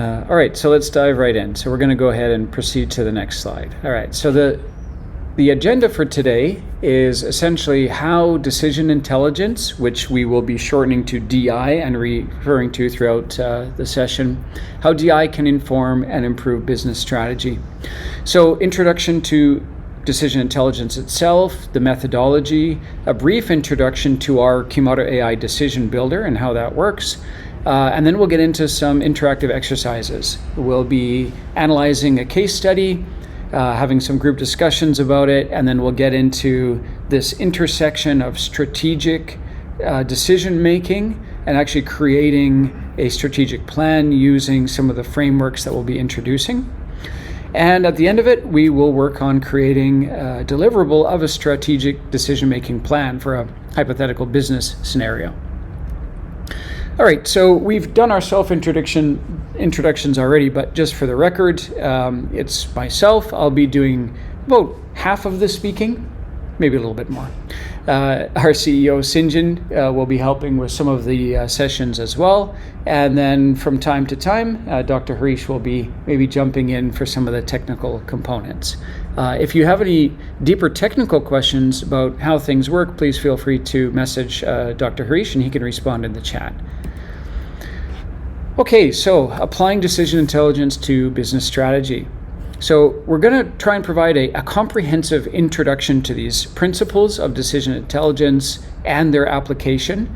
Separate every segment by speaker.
Speaker 1: All right, so let's dive right in. So we're going to go ahead and proceed to the next slide. All right, so the agenda for today is essentially how decision intelligence, which we will be shortening to DI and referring to throughout the session, how DI can inform and improve business strategy. So introduction to decision intelligence itself, the methodology, a brief introduction to our Qmodo AI Decision Builder and how that works. And then we'll get into some interactive exercises. We'll be analyzing a case study, having some group discussions about it, and then we'll get into this intersection of strategic decision making and actually creating a strategic plan using some of the frameworks that we'll be introducing. And at the end of it, we will work on creating a deliverable of a strategic decision making plan for a hypothetical business scenario. All right, so we've done our introductions already, but just for the record, it's myself. I'll be doing about half of the speaking, maybe a little bit more. Our CEO, Sinjin, will be helping with some of the sessions as well. And then from time to time, Dr. Harish will be maybe jumping in for some of the technical components. If you have any deeper technical questions about how things work, please feel free to message Dr. Harish and he can respond in the chat. Okay, so applying decision intelligence to business strategy. So we're going to try and provide a comprehensive introduction to these principles of decision intelligence and their application.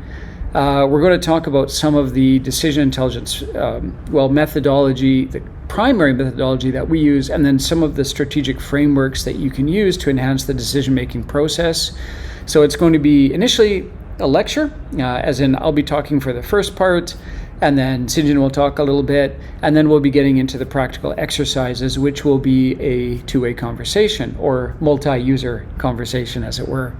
Speaker 1: We're going to talk about some of the decision intelligence methodology, the primary methodology that we use, and then some of the strategic frameworks that you can use to enhance the decision-making process. So it's going to be initially a lecture, as in I'll be talking for the first part, and then Sinjin will talk a little bit, and then we'll be getting into the practical exercises, which will be a two-way conversation or multi-user conversation, as it were.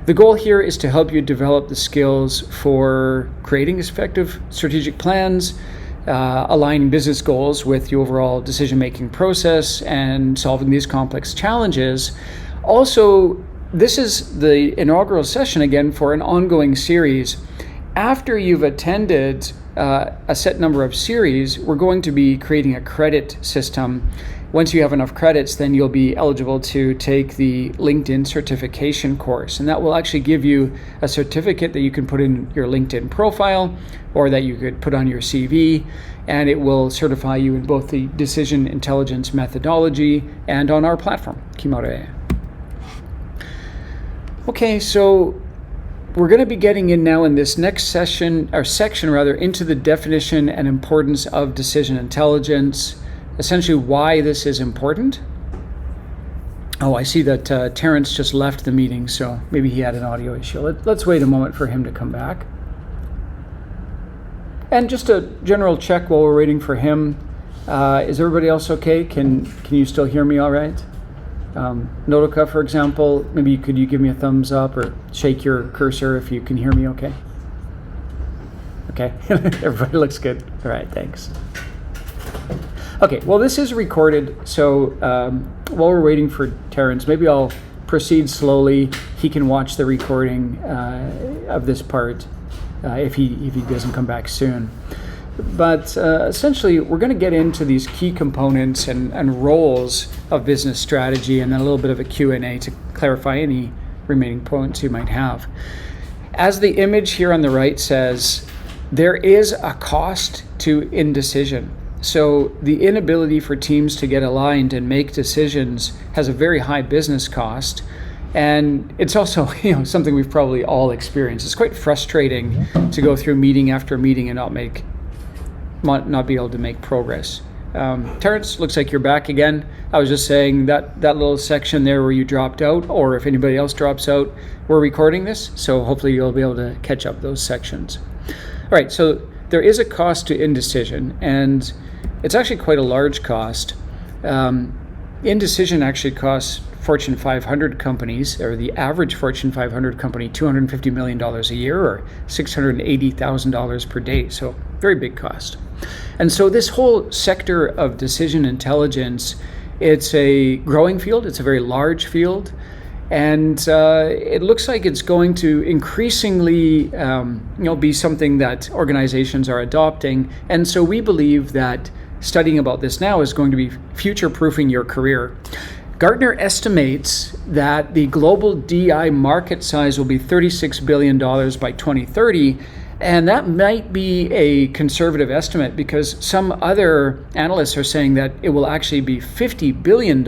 Speaker 1: The goal here is to help you develop the skills for creating effective strategic plans, aligning business goals with the overall decision-making process, and solving these complex challenges. Also, this is the inaugural session again for an ongoing series. After you've attended a set number of series, we're going to be creating a credit system. Once you have enough credits, then you'll be eligible to take the LinkedIn certification course. And that will actually give you a certificate that you can put in your LinkedIn profile or that you could put on your CV. And it will certify you in both the decision intelligence methodology and on our platform, Qmodo AI. Okay, so we're going to be getting in now in this next section into the definition and importance of decision intelligence, essentially why this is important. Oh, I see that Terrence just left the meeting, so maybe he had an audio issue. Let's wait a moment for him to come back. And just a general check while we're waiting for him. Is everybody else okay? Can you still hear me all right? Nodoka, for example, maybe could you give me a thumbs up or shake your cursor if you can hear me okay? Okay, everybody looks good. All right, thanks. Okay, well, this is recorded, so while we're waiting for Terrence, maybe I'll proceed slowly. He can watch the recording of this part if he doesn't come back soon. But essentially, we're going to get into these key components and roles of business strategy, and then a little bit of a Q&A to clarify any remaining points you might have. As the image here on the right says, there is a cost to indecision. So the inability for teams to get aligned and make decisions has a very high business cost. And it's also, something we've probably all experienced. It's quite frustrating to go through meeting after meeting and not be able to make progress. Terrence, looks like you're back again. I was just saying that little section there where you dropped out, or if anybody else drops out, we're recording this, so hopefully you'll be able to catch up those sections. All right, so there is a cost to indecision, and it's actually quite a large cost. Indecision actually costs Fortune 500 companies, or the average Fortune 500 company, $250 million a year, or $680,000 per day, so very big cost. And so this whole sector of decision intelligence, it's a growing field, it's a very large field, and it looks like it's going to increasingly be something that organizations are adopting. And so we believe that studying about this now is going to be future-proofing your career. Gartner estimates that the global DI market size will be $36 billion by 2030, and that might be a conservative estimate because some other analysts are saying that it will actually be $50 billion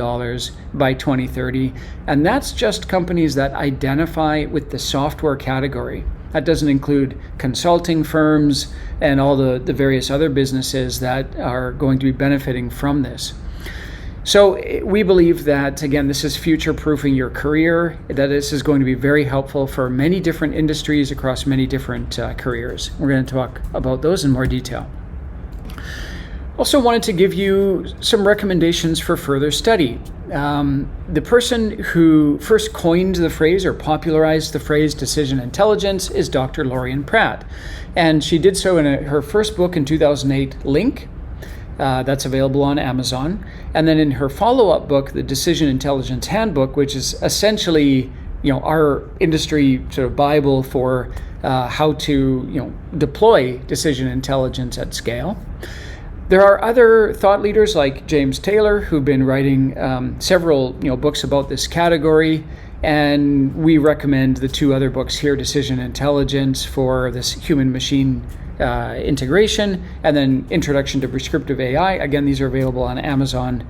Speaker 1: by 2030, and that's just companies that identify with the software category. That doesn't include consulting firms and all the various other businesses that are going to be benefiting from this. So we believe that, again, this is future-proofing your career, that this is going to be very helpful for many different industries across many different careers. We're going to talk about those in more detail. Also wanted to give you some recommendations for further study. The person who first coined the phrase or popularized the phrase decision intelligence is Dr. Lorian Pratt. And she did so in her first book in 2008, Link. That's available on Amazon. And then in her follow-up book, the Decision Intelligence Handbook, which is essentially, our industry sort of Bible for how to, deploy decision intelligence at scale. There are other thought leaders like James Taylor who've been writing several, books about this category. And we recommend the two other books here, Decision Intelligence for this human-machine integration, and then Introduction to Prescriptive AI. Again, these are available on Amazon,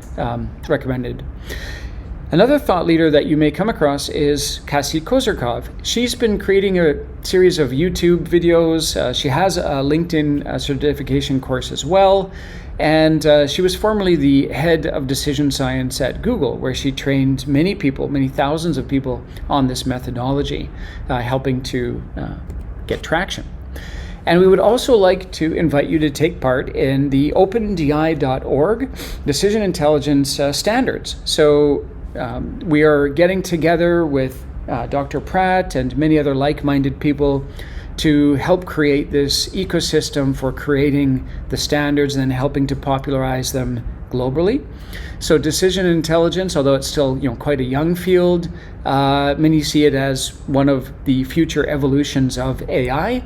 Speaker 1: recommended. Another thought leader that you may come across is Cassie Kozyrkov. She's been creating a series of YouTube videos. She has a LinkedIn certification course as well. And she was formerly the head of decision science at Google, where she trained many people, many thousands of people on this methodology, helping to get traction. And we would also like to invite you to take part in the OpenDI.org Decision Intelligence Standards. So we are getting together with Dr. Pratt and many other like-minded people to help create this ecosystem for creating the standards and then helping to popularize them globally. So decision intelligence, although it's still quite a young field, many see it as one of the future evolutions of AI.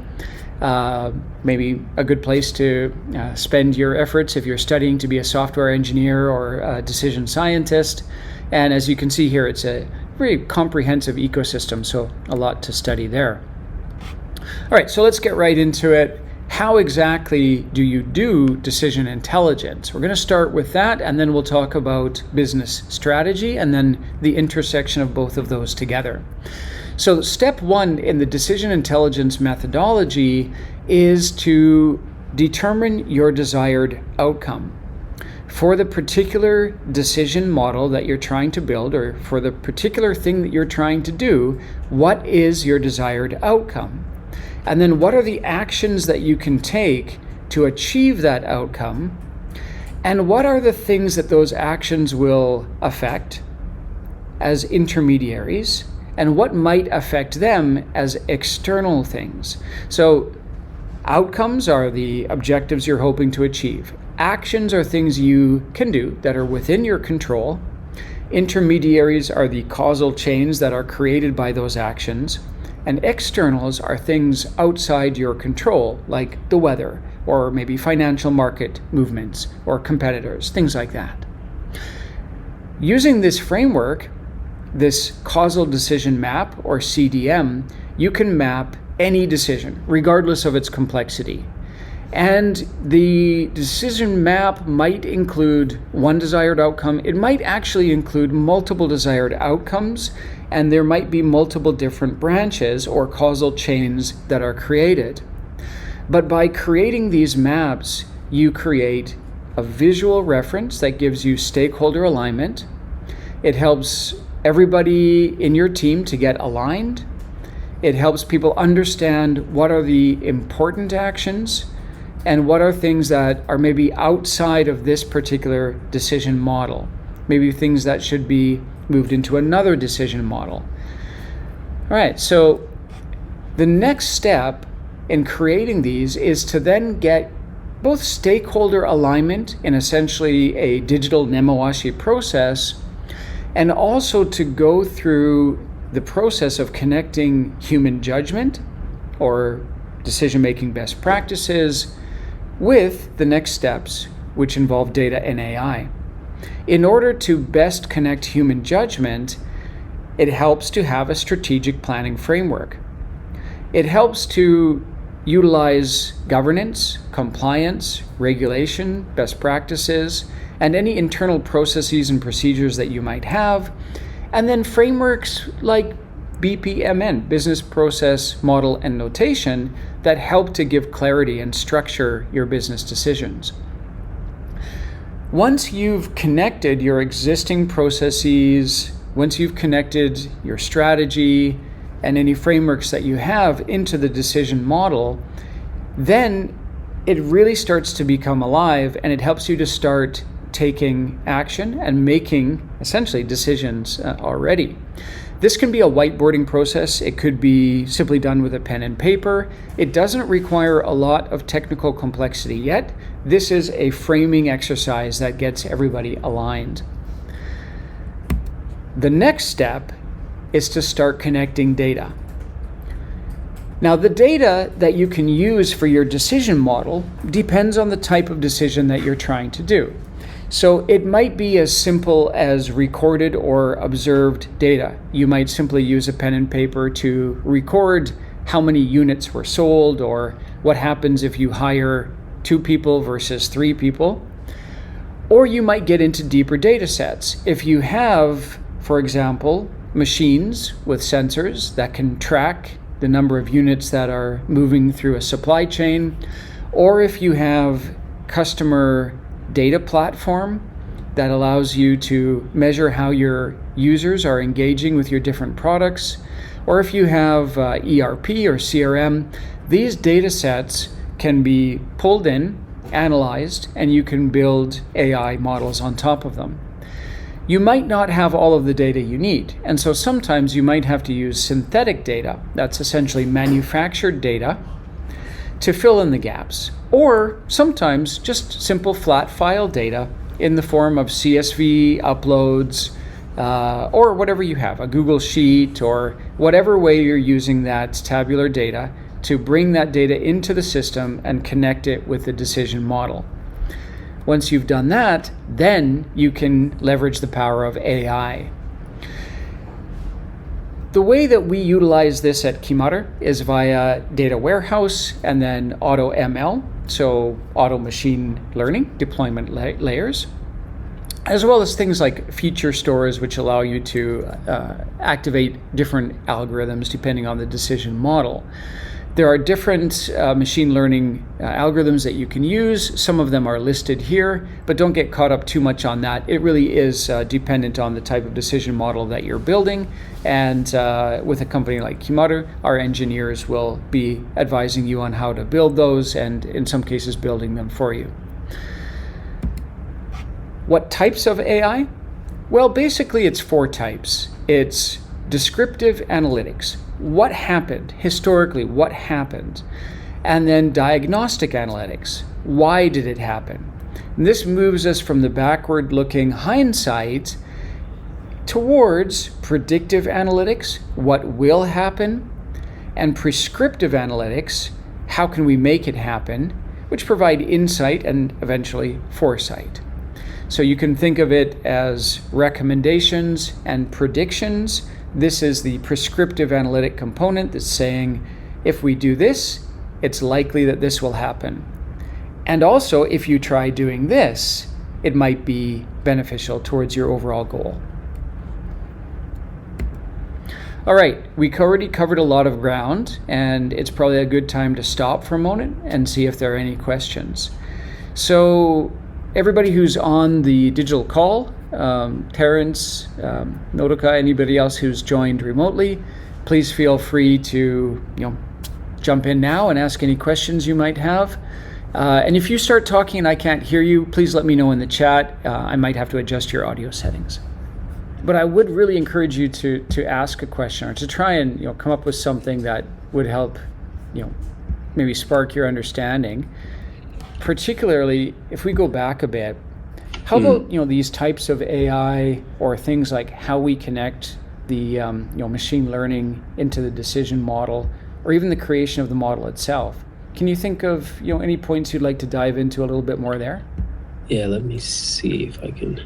Speaker 1: Maybe a good place to spend your efforts if you're studying to be a software engineer or a decision scientist. And as you can see here, it's a very comprehensive ecosystem, so a lot to study there. All right, so let's get right into it. How exactly do you do decision intelligence? We're going to start with that, and then we'll talk about business strategy and then the intersection of both of those together. So step one in the decision intelligence methodology is to determine your desired outcome. For the particular decision model that you're trying to build, or for the particular thing that you're trying to do, what is your desired outcome? And then what are the actions that you can take to achieve that outcome? And what are the things that those actions will affect as intermediaries? And what might affect them as external things? So outcomes are the objectives you're hoping to achieve. Actions are things you can do that are within your control. Intermediaries are the causal chains that are created by those actions. And externals are things outside your control, like the weather, or maybe financial market movements, or competitors, things like that. Using this framework, this causal decision map, or CDM, you can map any decision, regardless of its complexity. And the decision map might include one desired outcome. It might actually include multiple desired outcomes, and there might be multiple different branches or causal chains that are created. But by creating these maps, you create a visual reference that gives you stakeholder alignment. It helps everybody in your team to get aligned. It helps people understand what are the important actions and what are things that are maybe outside of this particular decision model, maybe things that should be moved into another decision model. All right, so the next step in creating these is to then get both stakeholder alignment in essentially a digital Nemoashi process, and also to go through the process of connecting human judgment or decision-making best practices with the next steps which involve data and AI. In order to best connect human judgment, it helps to have a strategic planning framework. It helps to utilize governance, compliance, regulation, best practices, and any internal processes and procedures that you might have, and then frameworks like BPMN, Business Process Model and Notation, that help to give clarity and structure your business decisions. Once you've connected your existing processes, once you've connected your strategy and any frameworks that you have into the decision model, then it really starts to become alive, and it helps you to start taking action and making essentially decisions already. This can be a whiteboarding process. It could be simply done with a pen and paper. It doesn't require a lot of technical complexity yet. This is a framing exercise that gets everybody aligned. The next step is to start connecting data. Now, the data that you can use for your decision model depends on the type of decision that you're trying to do. So it might be as simple as recorded or observed data. You might simply use a pen and paper to record how many units were sold, or what happens if you hire 2 people versus 3 people. Or you might get into deeper data sets. If you have, for example, machines with sensors that can track the number of units that are moving through a supply chain, or if you have customer data platform that allows you to measure how your users are engaging with your different products, or if you have ERP or CRM, these data sets can be pulled in, analyzed, and you can build AI models on top of them. You might not have all of the data you need, and so sometimes you might have to use synthetic data, that's essentially manufactured data, to fill in the gaps. Or sometimes just simple flat file data in the form of CSV uploads, or whatever you have, a Google Sheet, or whatever way you're using that tabular data to bring that data into the system and connect it with the decision model. Once you've done that, then you can leverage the power of AI. The way that we utilize this at Keymutter is via data warehouse and then AutoML, so auto machine learning deployment layers, as well as things like feature stores, which allow you to activate different algorithms depending on the decision model. There are different machine learning algorithms that you can use. Some of them are listed here, but don't get caught up too much on that. It really is dependent on the type of decision model that you're building. And with a company like Keymutter, our engineers will be advising you on how to build those, and in some cases building them for you. What types of AI? Well, basically it's 4 types. It's descriptive analytics. What happened? Historically, what happened? And then diagnostic analytics. Why did it happen? And this moves us from the backward-looking hindsight towards predictive analytics, what will happen, and prescriptive analytics, how can we make it happen, which provide insight and eventually foresight. So you can think of it as recommendations and predictions. This is the prescriptive analytic component that's saying, if we do this, it's likely that this will happen. And also, if you try doing this, it might be beneficial towards your overall goal. All right, we already covered a lot of ground, and it's probably a good time to stop for a moment and see if there are any questions. So everybody who's on the digital call, Terrence, Notika, anybody else who's joined remotely, please feel free to jump in now and ask any questions you might have. And if you start talking and I can't hear you, please let me know in the chat. I might have to adjust your audio settings. But I would really encourage you to ask a question, or to try and come up with something that would help maybe spark your understanding. Particularly if we go back a bit, how about these types of AI, or things like how we connect the machine learning into the decision model, or even the creation of the model itself? Can you think of any points you'd like to dive into a little bit more there?
Speaker 2: Yeah, let me see if I can.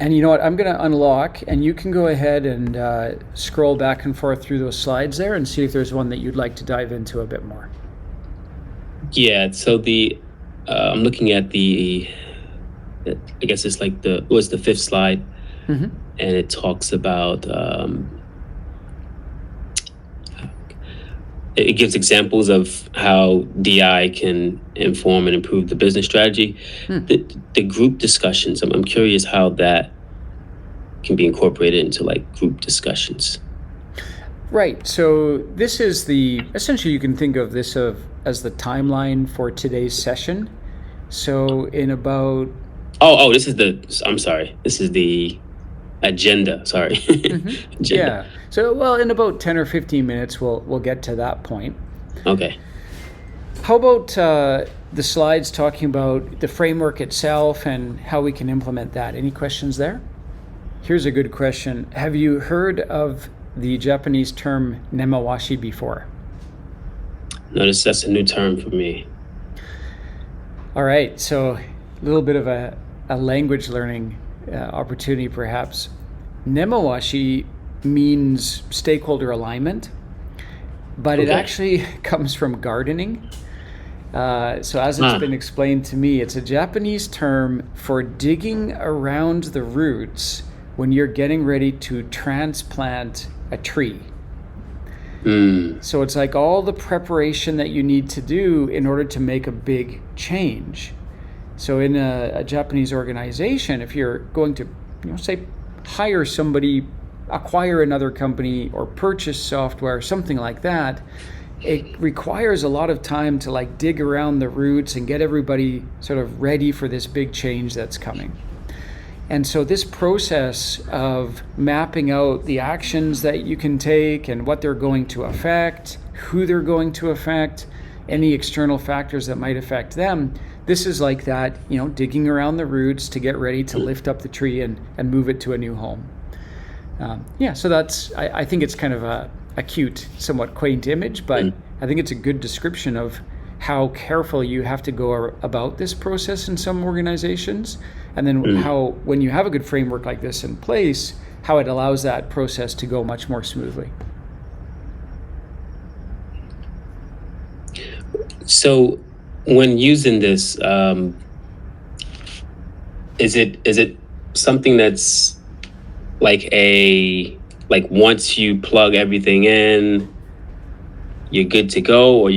Speaker 1: And you know what? I'm going to unlock, and you can go ahead and scroll back and forth through those slides there and see if there's one that you'd like to dive into a bit more.
Speaker 2: Yeah, so I'm looking at I guess it's like the fifth slide,
Speaker 1: Mm-hmm.
Speaker 2: and it talks about, it gives examples of how DI can inform and improve the business strategy. The group discussions, I'm curious how that can be incorporated into like group discussions.
Speaker 1: Right. So this is essentially you can think of this as the timeline for today's session. So in about
Speaker 2: I'm sorry, this is the agenda. Sorry. Agenda.
Speaker 1: Yeah. So well, in about 10 or 15 minutes we'll get to that point.
Speaker 2: Okay.
Speaker 1: How about the slides talking about the framework itself and how we can implement that? Any questions there? Here's a good question. Have you heard of the Japanese term nemawashi before?
Speaker 2: Notice that's a new term for me.
Speaker 1: All right, so a little bit of a language learning opportunity perhaps. Nemawashi means stakeholder alignment, but it actually comes from gardening. So as it's been explained to me, it's a Japanese term for digging around the roots when you're getting ready to transplant a tree. So it's like all the preparation that you need to do in order to make a big change. So in a Japanese organization, if you're going to, say, hire somebody, acquire another company, or purchase software, something like that, it requires a lot of time to like dig around the roots and get everybody sort of ready for this big change that's coming. And so this process of mapping out the actions that you can take and what they're going to affect, who they're going to affect, any external factors that might affect them, this is like that, digging around the roots to get ready to lift up the tree and move it to a new home. So that's, I think it's kind of a cute, somewhat quaint image, but I think it's a good description of how careful you have to go about this process in some organizations, and then how, when you have a good framework like this in place, how it allows that process to go much more smoothly.
Speaker 2: So when using this, is it something that's like once you plug everything in, you're good to go, or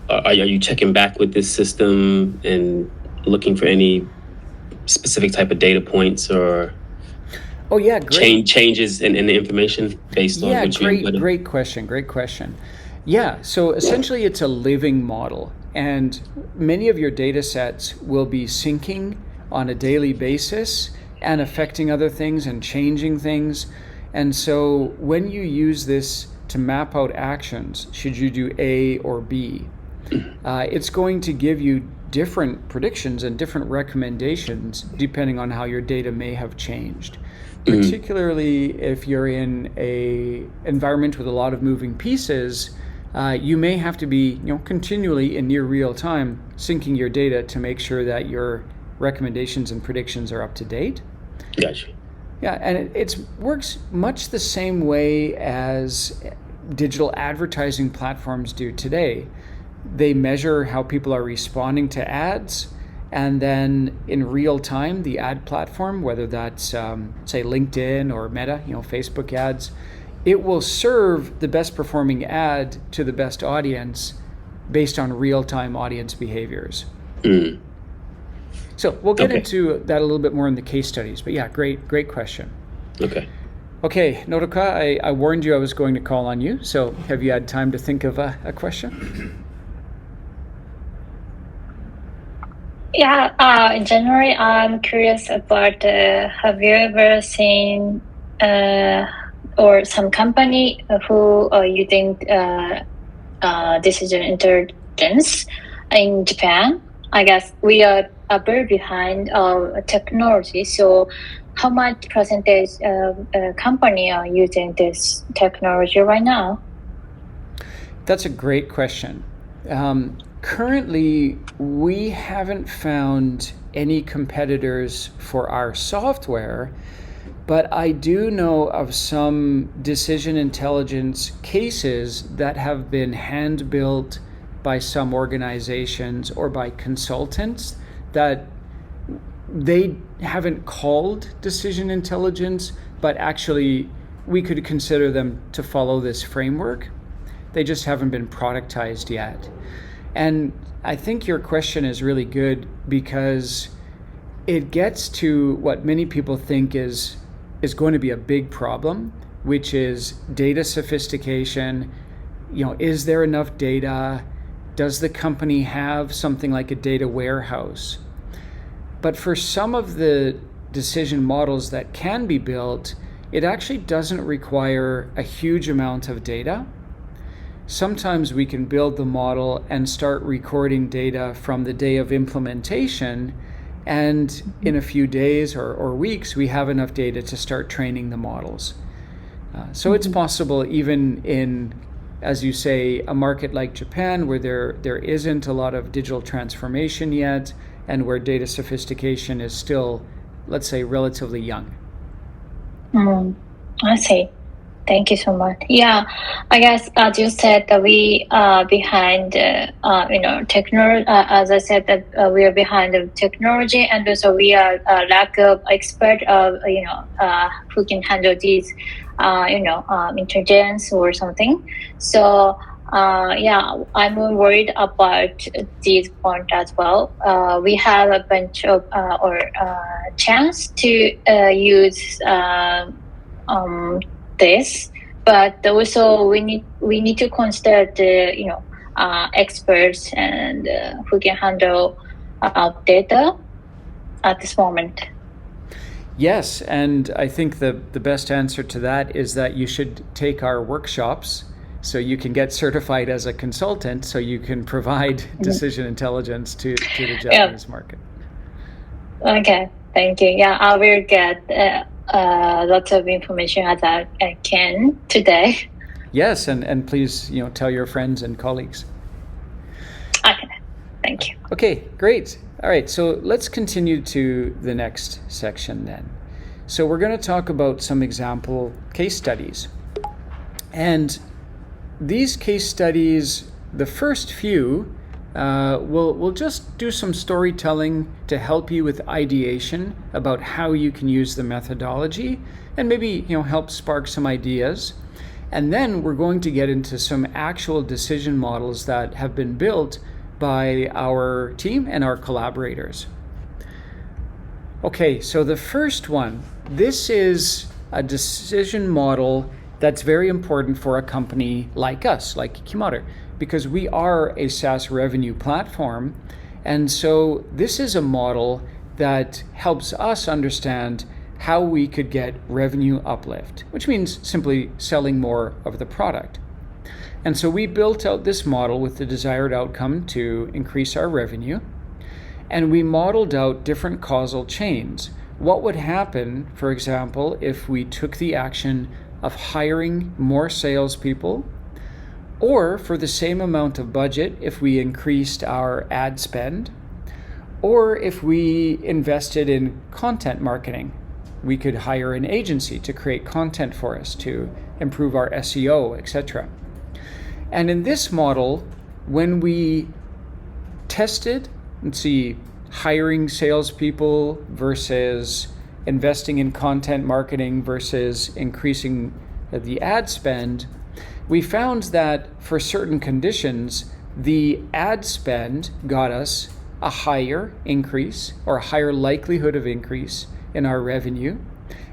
Speaker 2: are you checking back with this system and looking for any specific type of data points or changes in the information based on what you input?
Speaker 1: Great question. Yeah, so essentially it's a living model, and many of your data sets will be syncing on a daily basis and affecting other things and changing things. And so when you use this to map out actions, should you do A or B, it's going to give you different predictions and different recommendations depending on how your data may have changed. Particularly if you're in a environment with a lot of moving pieces, you may have to be continually in near real time syncing your data to make sure that your recommendations and predictions are up to date.
Speaker 2: Gotcha.
Speaker 1: Yeah, and it works much the same way as digital advertising platforms do today. They measure how people are responding to ads, and then in real time, the ad platform, whether that's say LinkedIn or Meta, Facebook ads, it will serve the best performing ad to the best audience based on real time audience behaviors. So we'll get into that a little bit more in the case studies, but yeah, great question. Okay, Nodoka, I warned you I was going to call on you, so have you had time to think of a question?
Speaker 3: Yeah, in general, I'm curious about, have you ever seen or some company who are using decision intelligence in Japan? I guess we are very behind technology, so how much percentage of company are using this technology right now?
Speaker 1: That's a great question. Currently, we haven't found any competitors for our software, but I do know of some decision intelligence cases that have been hand-built by some organizations or by consultants that they haven't called decision intelligence, but actually we could consider them to follow this framework. They just haven't been productized yet. And I think your question is really good because it gets to what many people think is going to be a big problem, which is data sophistication. Is there enough data? Does the company have something like a data warehouse? But for some of the decision models that can be built, it actually doesn't require a huge amount of data. Sometimes we can build the model and start recording data from the day of implementation, and in a few days or weeks, we have enough data to start training the models. So it's possible even in, as you say, a market like Japan where there isn't a lot of digital transformation yet and where data sophistication is still, let's say, relatively young.
Speaker 3: I see. Thank you so much. Yeah, I guess as you said, that we are behind, technology. As I said, that we are behind the technology, and also we are lack of expert of who can handle these, intelligence or something. So I'm worried about this point as well. We have a bunch of chance to use this, but also we need to consider the experts and who can handle data at this moment.
Speaker 1: Yes, and I think the best answer to that is that you should take our workshops so you can get certified as a consultant so you can provide decision intelligence to the Japanese market.
Speaker 3: Okay, thank you. Yeah, I will get lots of information as I can today.
Speaker 1: Yes, and please tell your friends and colleagues.
Speaker 3: Okay, thank you.
Speaker 1: Okay, great. All right, so let's continue to the next section then. So we're going to talk about some example case studies. And these case studies, the first few, we'll just do some storytelling to help you with ideation about how you can use the methodology and maybe help spark some ideas. And then we're going to get into some actual decision models that have been built by our team and our collaborators. Okay, so the first one, this is a decision model that's very important for a company like us, like Ikimaru, because we are a SaaS revenue platform. And so this is a model that helps us understand how we could get revenue uplift, which means simply selling more of the product. And so we built out this model with the desired outcome to increase our revenue. And we modeled out different causal chains. What would happen, for example, if we took the action of hiring more salespeople, or for the same amount of budget, if we increased our ad spend, or if we invested in content marketing. We could hire an agency to create content for us to improve our SEO, etc. And in this model, when we tested and see hiring salespeople versus investing in content marketing versus increasing the ad spend, we found that for certain conditions, the ad spend got us a higher increase or a higher likelihood of increase in our revenue.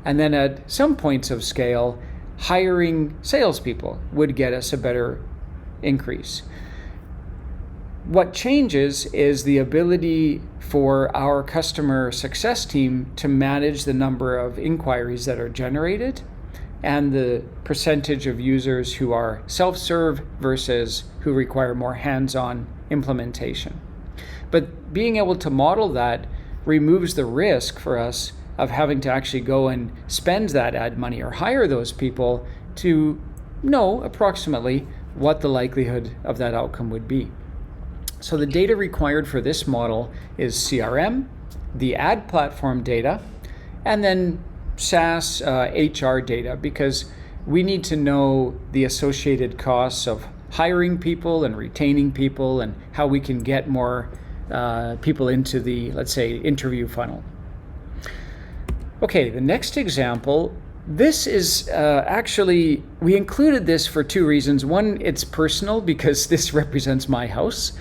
Speaker 1: And then at some points of scale, hiring salespeople would get us a better increase. What changes is the ability for our customer success team to manage the number of inquiries that are generated and the percentage of users who are self-serve versus who require more hands-on implementation. But being able to model that removes the risk for us of having to actually go and spend that ad money or hire those people to know approximately what the likelihood of that outcome would be. So the data required for this model is CRM, the ad platform data, and then SaaS HR data, because we need to know the associated costs of hiring people and retaining people and how we can get more people into the, let's say, interview funnel. Okay, the next example, this is actually, we included this for two reasons. One, it's personal because this represents my house.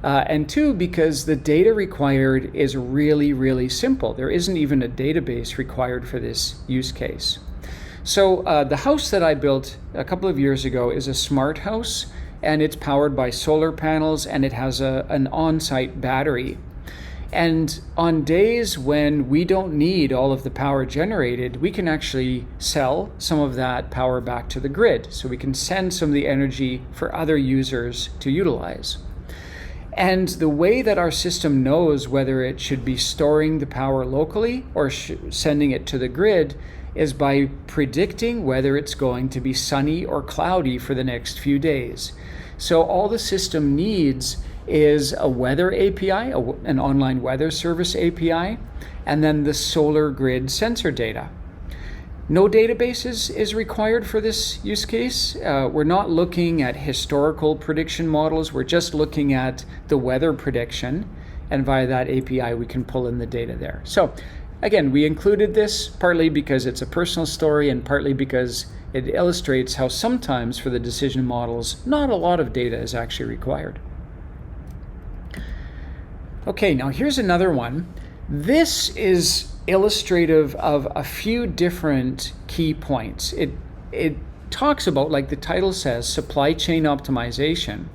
Speaker 1: And two, because the data required is really, really simple. There isn't even a database required for this use case. So the house that I built a couple of years ago is a smart house, and it's powered by solar panels, and it has an on-site battery. And on days when we don't need all of the power generated, we can actually sell some of that power back to the grid. So we can send some of the energy for other users to utilize. And the way that our system knows whether it should be storing the power locally or sending it to the grid is by predicting whether it's going to be sunny or cloudy for the next few days. So all the system needs is a weather API, an online weather service API, and then the solar grid sensor data. No databases is required for this use case. We're not looking at historical prediction models. We're just looking at the weather prediction, and via that API we can pull in the data there. So again, we included this partly because it's a personal story and partly because it illustrates how sometimes for the decision models, not a lot of data is actually required. Okay, now here's another one. This is illustrative of a few different key points. It talks about, like the title says, supply chain optimization.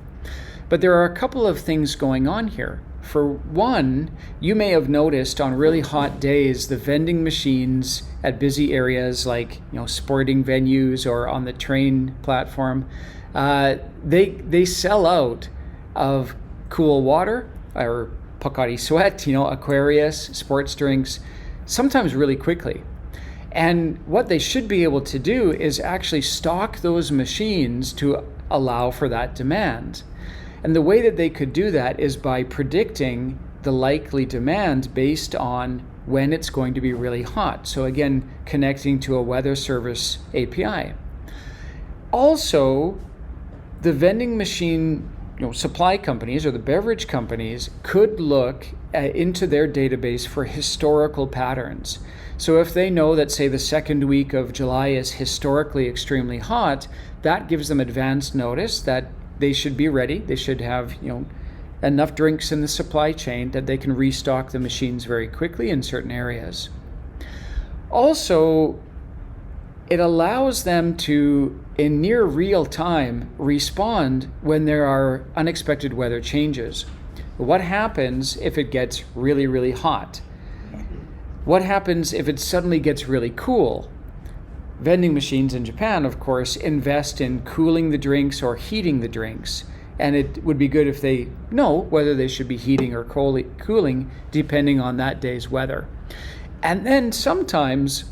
Speaker 1: But there are a couple of things going on here. For one, you may have noticed on really hot days, the vending machines at busy areas like sporting venues or on the train platform, they sell out of cool water or Pocari Sweat, Aquarius, sports drinks, sometimes really quickly. And what they should be able to do is actually stock those machines to allow for that demand. And the way that they could do that is by predicting the likely demand based on when it's going to be really hot. So again, connecting to a weather service API. Also, the vending machine supply companies or the beverage companies could look into their database for historical patterns. So if they know that, say, the second week of July is historically extremely hot, that gives them advance notice that they should be ready. They should have enough drinks in the supply chain that they can restock the machines very quickly in certain areas. Also, it allows them to, in near real time, respond when there are unexpected weather changes. What happens if it gets really, really hot? What happens if it suddenly gets really cool? Vending machines in Japan, of course, invest in cooling the drinks or heating the drinks. And it would be good if they know whether they should be heating or cooling depending on that day's weather. And then sometimes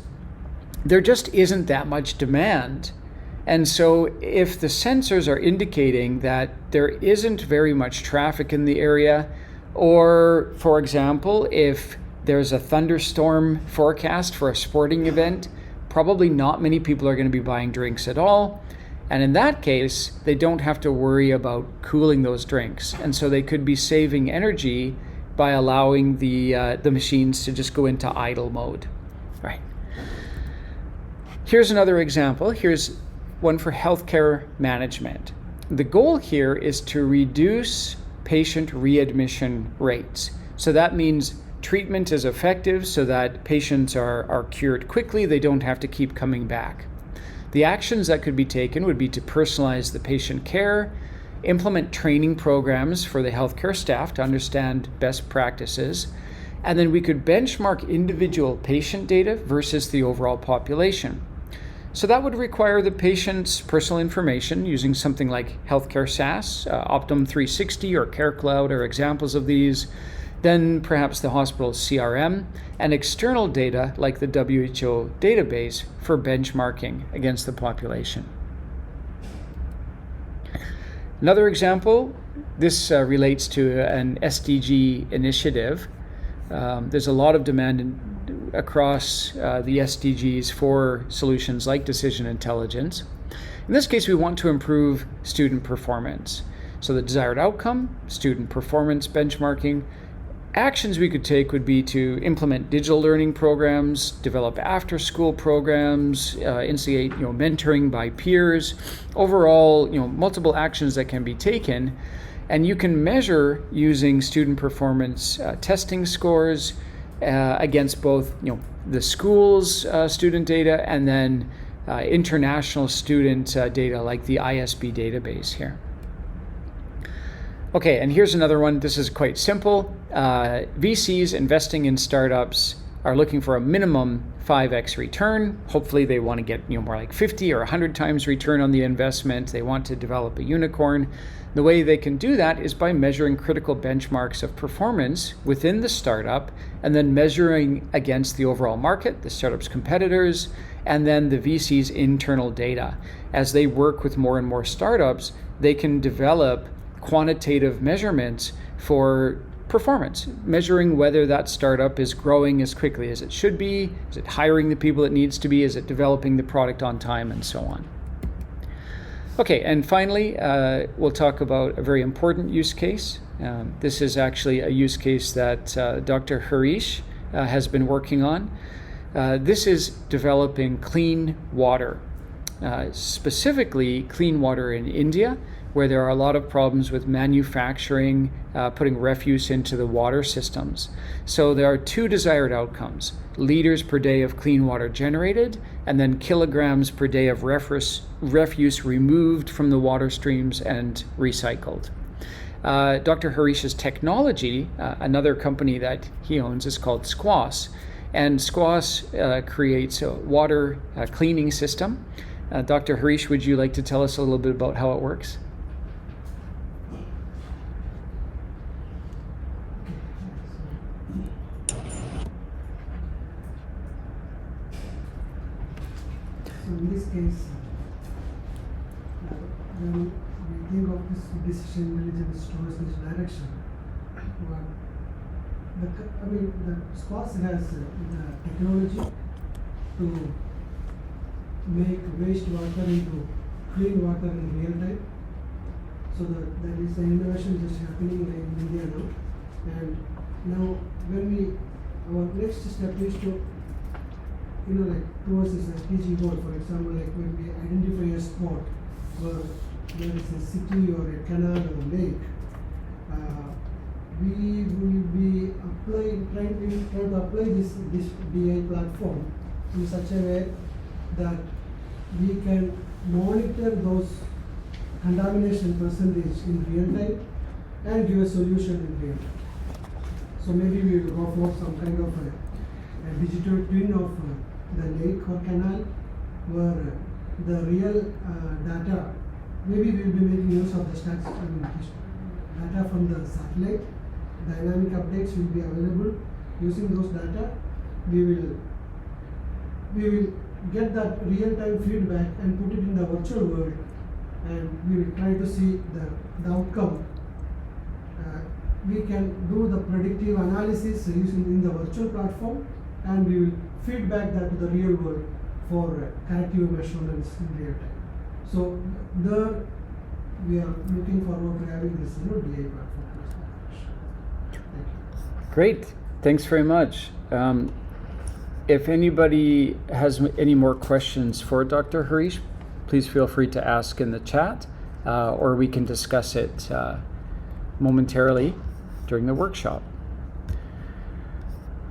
Speaker 1: there just isn't that much demand. And so if the sensors are indicating that there isn't very much traffic in the area, or for example, if there's a thunderstorm forecast for a sporting event, probably not many people are going to be buying drinks at all. And in that case, they don't have to worry about cooling those drinks. And so they could be saving energy by allowing the machines to just go into idle mode. All right. Here's another example. Here's one for healthcare management. The goal here is to reduce patient readmission rates. So that means treatment is effective so that patients are cured quickly. They don't have to keep coming back. The actions that could be taken would be to personalize the patient care, implement training programs for the healthcare staff to understand best practices, and then we could benchmark individual patient data versus the overall population. So that would require the patient's personal information using something like Healthcare SaaS, Optum 360 or CareCloud are examples of these. Then perhaps the hospital's CRM and external data like the WHO database for benchmarking against the population. Another example, this relates to an SDG initiative. There's a lot of demand across the SDGs for solutions like decision intelligence. In this case, we want to improve student performance. So the desired outcome, student performance benchmarking. Actions we could take would be to implement digital learning programs, develop after-school programs, instigate mentoring by peers. Overall, multiple actions that can be taken, and you can measure using student performance testing scores against both the school's student data and then international student data like the ISB database here. Okay, and here's another one. This is quite simple. VCs investing in startups are looking for a minimum 5x return. Hopefully they want to get more like 50 or 100 times return on the investment. They want to develop a unicorn. The way they can do that is by measuring critical benchmarks of performance within the startup and then measuring against the overall market, the startup's competitors, and then the VC's internal data. As they work with more and more startups, they can develop quantitative measurements for performance, measuring whether that startup is growing as quickly as it should be, is it hiring the people it needs to be, is it developing the product on time, and so on. Okay, and finally, we'll talk about a very important use case. This is actually a use case that Dr. Harish has been working on. This is developing clean water, specifically clean water in India, where there are a lot of problems with manufacturing, putting refuse into the water systems. So there are two desired outcomes: liters per day of clean water generated, and then kilograms per day of refuse removed from the water streams and recycled. Dr. Harish's technology, another company that he owns, is called Squass. And Squass creates a water cleaning system. Dr. Harish, would you like to tell us a little bit about how it works?
Speaker 4: So in this case, when we think of this decision intelligence towards this direction, the Squass has the technology to make wastewater into clean water in real time. So that is the innovation just happening in India now. And now our next step is to towards this SDG goal. For example, like when we identify a spot where there is a city or a canal or a lake, we will be trying to apply this BI platform in such a way that we can monitor those contamination percentage in real time and give a solution in real time. So maybe we will go for some kind of a digital twin of the lake or canal where the real data, maybe we will be making use of the data from the satellite. Dynamic updates will be available. Using those data, we will get that real-time feedback and put it in the virtual world, and we will try to see the outcome. We can do the predictive analysis using in the virtual platform, and we will feedback that to the real world for corrective measurements in real time. So there we are looking forward to having this BI platform.
Speaker 1: Great, thanks very much. If anybody has any more questions for Dr. Harish, please feel free to ask in the chat, or we can discuss it momentarily during the workshop.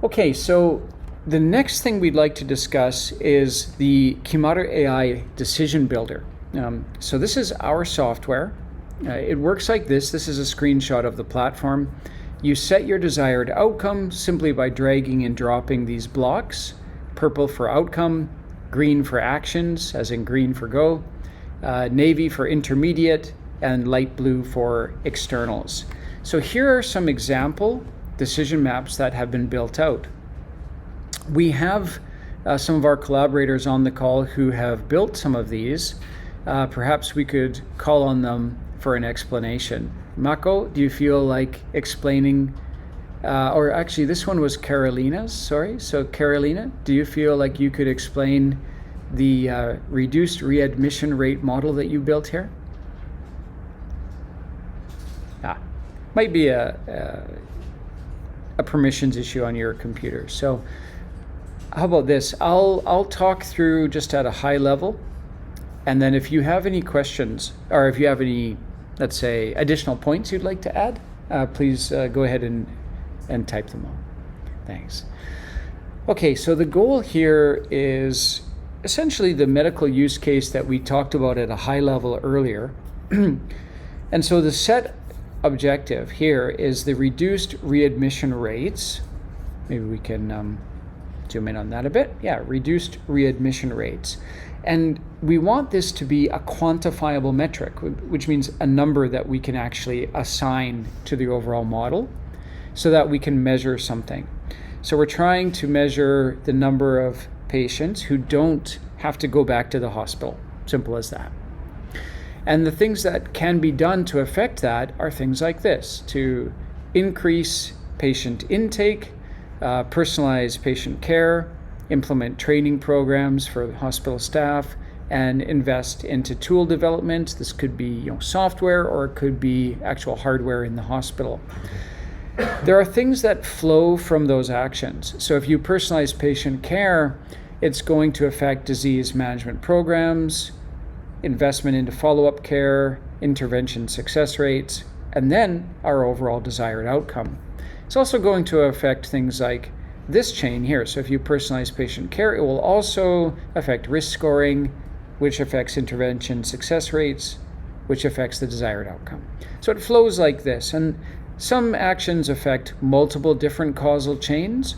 Speaker 1: Okay, so the next thing we'd like to discuss is the Kimaru AI Decision Builder. So this is our software. It works like this. This is a screenshot of the platform. You set your desired outcome simply by dragging and dropping these blocks: purple for outcome, green for actions, as in green for go, navy for intermediate, and light blue for externals. So here are some example decision maps that have been built out. We have some of our collaborators on the call who have built some of these. Perhaps we could call on them for an explanation. Mako, do you feel like explaining, or actually this one was Carolina's, sorry. So Carolina, do you feel like you could explain the reduced readmission rate model that you built here? Might be a permissions issue on your computer. So how about this? I'll talk through just at a high level, and then if you have any questions, or if you have any, let's say, additional points you'd like to add, please go ahead and type them on. Thanks. Okay, so the goal here is essentially the medical use case that we talked about at a high level earlier. And so the set objective here is the reduced readmission rates. Maybe we can zoom in on that a bit. Yeah, reduced readmission rates. And we want this to be a quantifiable metric, which means a number that we can actually assign to the overall model so that we can measure something. So we're trying to measure the number of patients who don't have to go back to the hospital. Simple as that. And the things that can be done to affect that are things like this: to increase patient intake, personalize patient care, implement training programs for hospital staff, and invest into tool development. This could be software, or it could be actual hardware in the hospital. There are things that flow from those actions. So if you personalize patient care, it's going to affect disease management programs, investment into follow-up care, intervention success rates, and then our overall desired outcome. It's also going to affect things like this chain here. So if you personalize patient care, it will also affect risk scoring, which affects intervention success rates, which affects the desired outcome. So it flows like this. And some actions affect multiple different causal chains.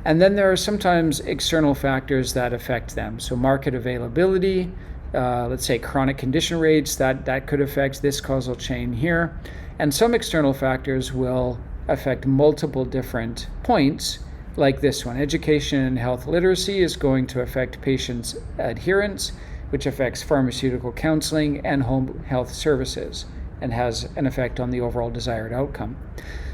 Speaker 1: And then there are sometimes external factors that affect them. So market availability, let's say chronic condition rates, that could affect this causal chain here. And some external factors will affect multiple different points, like this one. Education and health literacy is going to affect patients' adherence, which affects pharmaceutical counseling and home health services, and has an effect on the overall desired outcome.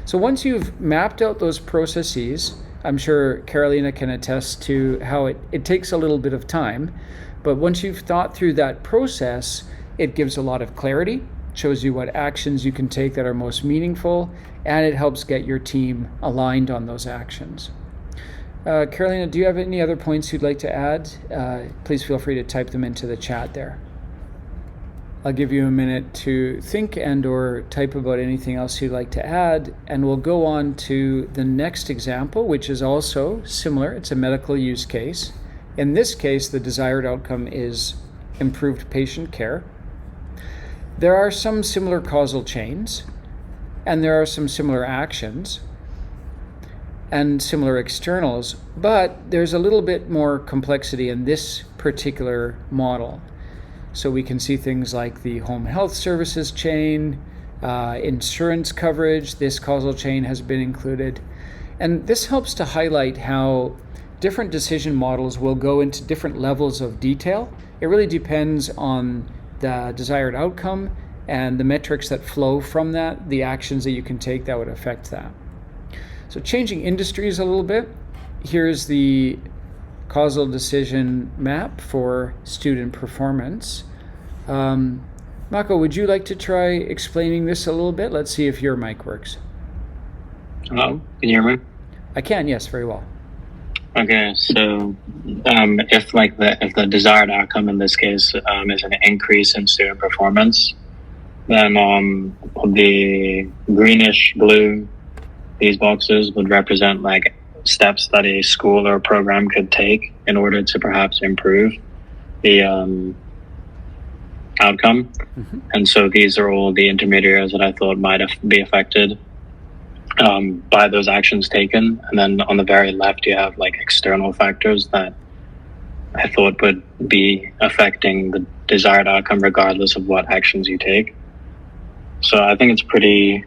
Speaker 1: So once you've mapped out those processes, I'm sure Carolina can attest to how it takes a little bit of time, but once you've thought through that process, it gives a lot of clarity, shows you what actions you can take that are most meaningful, and it helps get your team aligned on those actions. Carolina, do you have any other points you'd like to add? Please feel free to type them into the chat there. I'll give you a minute to think and or type about anything else you'd like to add, and we'll go on to the next example, which is also similar. It's a medical use case. In this case, the desired outcome is improved patient care. There are some similar causal chains, and there are some similar actions and similar externals, but there's a little bit more complexity in this particular model. So we can see things like the home health services chain, insurance coverage. This causal chain has been included. And this helps to highlight how different decision models will go into different levels of detail. It really depends on the desired outcome and the metrics that flow from that, the actions that you can take that would affect that. So changing industries a little bit, here's the causal decision map for student performance. Mako, would you like to try explaining this a little bit? Let's see if your mic works.
Speaker 5: Hello, can you hear me?
Speaker 1: I can, yes, very well.
Speaker 5: Okay, so if the desired outcome in this case is an increase in student performance, then the greenish blue, these boxes would represent like steps that a school or program could take in order to perhaps improve the outcome. Mm-hmm. And so these are all the intermediaries that I thought might be affected by those actions taken. And then on the very left, you have like external factors that I thought would be affecting the desired outcome regardless of what actions you take. So I think it's pretty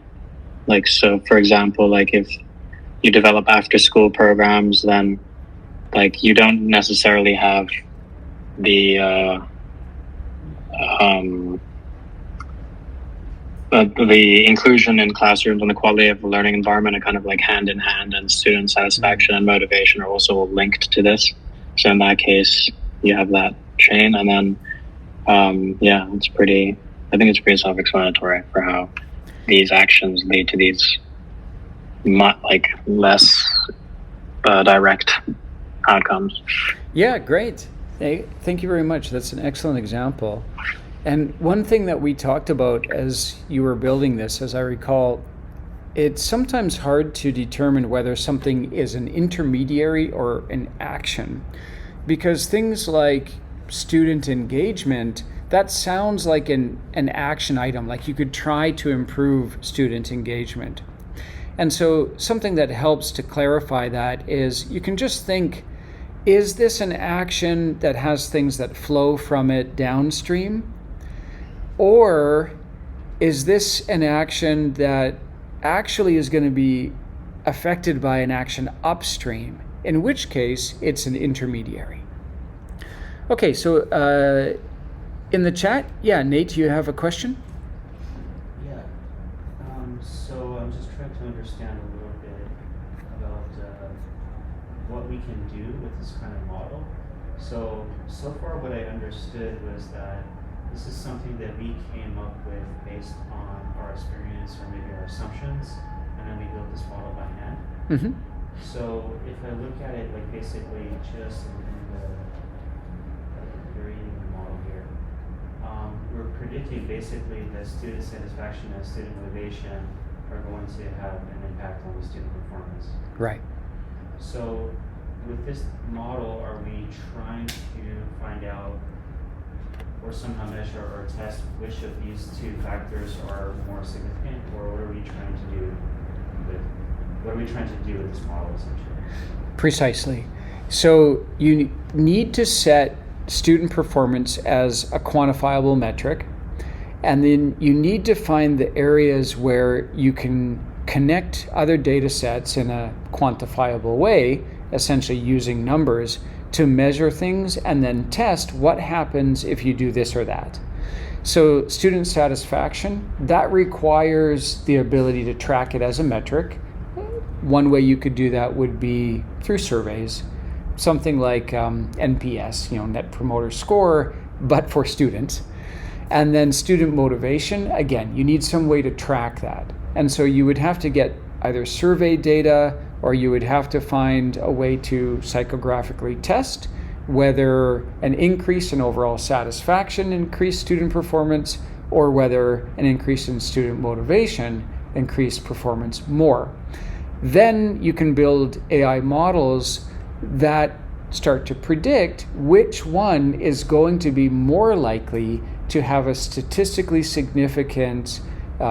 Speaker 5: so for example, like if you develop after school programs, then like you don't necessarily have the inclusion in classrooms and the quality of the learning environment are kind of like hand in hand, and student satisfaction and motivation are also linked to this. So in that case, you have that chain, and then yeah, I think it's pretty self-explanatory for how these actions lead to these like less direct outcomes.
Speaker 1: Yeah, great. Hey, thank you very much. That's an excellent example. And one thing that we talked about as you were building this, as I recall, it's sometimes hard to determine whether something is an intermediary or an action, because things like student engagement, that sounds like an action item, like you could try to improve student engagement. And so something that helps to clarify that is you can just think, is this an action that has things that flow from it downstream? Or is this an action that actually is going to be affected by an action upstream, in which case it's an intermediary? Okay, so in the chat, yeah, Nate, you have a question?
Speaker 6: Yeah, so I'm just trying to understand a little bit about what we can do with this kind of model. So far what I understood was that this is something that we came up with based on our experience or maybe our assumptions, and then we built this model by hand.
Speaker 1: Mm-hmm.
Speaker 6: So if I look at it like basically just in the very model here, we're predicting basically that student satisfaction and student motivation are going to have an impact on the student performance.
Speaker 1: Right.
Speaker 6: So with this model, are we trying to find out or somehow measure or test which of these two factors are more significant, or what are we trying to do with this model essentially?
Speaker 1: Precisely. So you need to set student performance as a quantifiable metric, and then you need to find the areas where you can connect other data sets in a quantifiable way, essentially using numbers, to measure things and then test what happens if you do this or that. So student satisfaction, that requires the ability to track it as a metric. One way you could do that would be through surveys, something like NPS, Net Promoter Score, but for students. And then student motivation, again, you need some way to track that. And so you would have to get either survey data, or you would have to find a way to psychographically test whether an increase in overall satisfaction increased student performance, or whether an increase in student motivation increased performance more. Then you can build AI models that start to predict which one is going to be more likely to have a statistically significant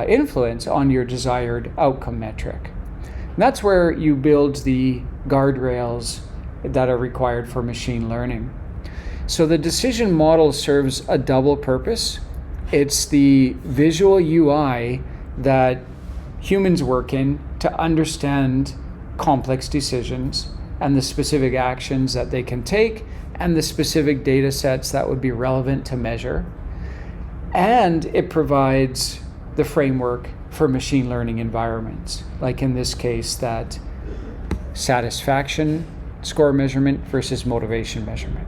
Speaker 1: influence on your desired outcome metric. And that's where you build the guardrails that are required for machine learning. So the decision model serves a double purpose. It's the visual UI that humans work in to understand complex decisions and the specific actions that they can take and the specific data sets that would be relevant to measure. And it provides the framework for machine learning environments, like in this case, that satisfaction score measurement versus motivation measurement.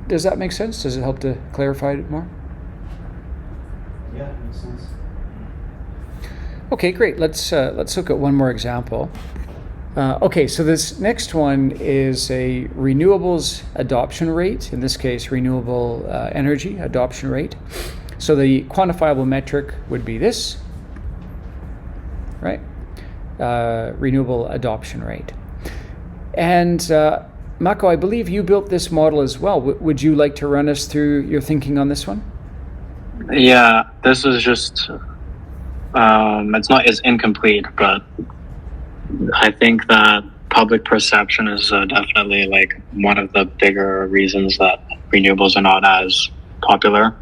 Speaker 1: Does that make sense? Does it help to clarify it more?
Speaker 6: Yeah, it makes sense.
Speaker 1: Okay, great. Let's look at one more example. Okay, so this next one is a renewables adoption rate, in this case, renewable energy adoption rate. So the quantifiable metric would be this, right? Renewable adoption rate. And Mako, I believe you built this model as well. Would you like to run us through your thinking on this one?
Speaker 5: Yeah, this is just, it's incomplete, but I think that public perception is definitely like one of the bigger reasons that renewables are not as popular.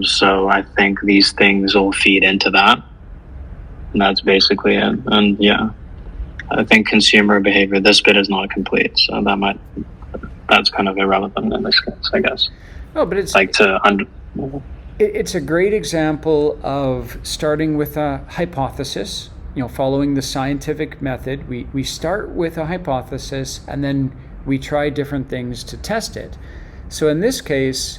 Speaker 5: So I think these things will feed into that. And that's basically it. And yeah, I think consumer behavior, this bit is not complete. So that's kind of irrelevant in this case, I guess.
Speaker 1: Oh, but it's
Speaker 5: like
Speaker 1: It's a great example of starting with a hypothesis, following the scientific method. We start with a hypothesis and then we try different things to test it. So in this case,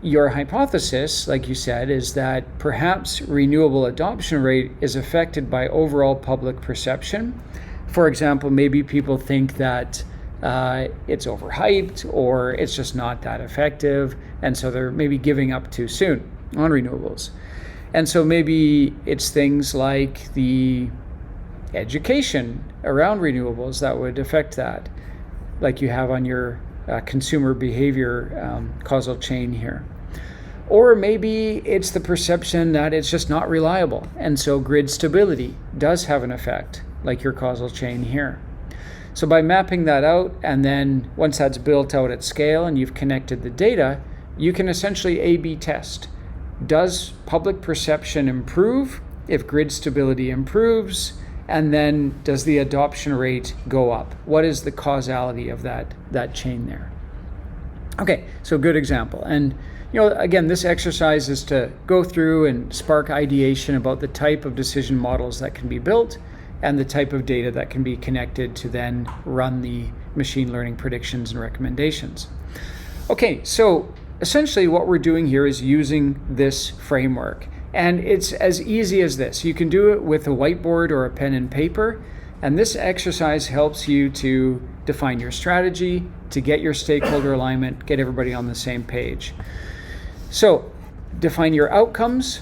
Speaker 1: your hypothesis, like you said, is that perhaps renewable adoption rate is affected by overall public perception. For example, maybe people think that it's overhyped or it's just not that effective, and so they're maybe giving up too soon on renewables. And so maybe it's things like the education around renewables that would affect that, like you have on your consumer behavior causal chain here. Or maybe it's the perception that it's just not reliable, and so grid stability does have an effect, like your causal chain here. So by mapping that out, and then once that's built out at scale and you've connected the data, you can essentially A/B test. Does public perception improve if grid stability improves? And then does the adoption rate go up? What is the causality of that chain there? Okay, so good example. And again, this exercise is to go through and spark ideation about the type of decision models that can be built and the type of data that can be connected to then run the machine learning predictions and recommendations. Okay, so essentially what we're doing here is using this framework. And it's as easy as this. You can do it with a whiteboard or a pen and paper. And this exercise helps you to define your strategy, to get your stakeholder alignment, get everybody on the same page. So define your outcomes,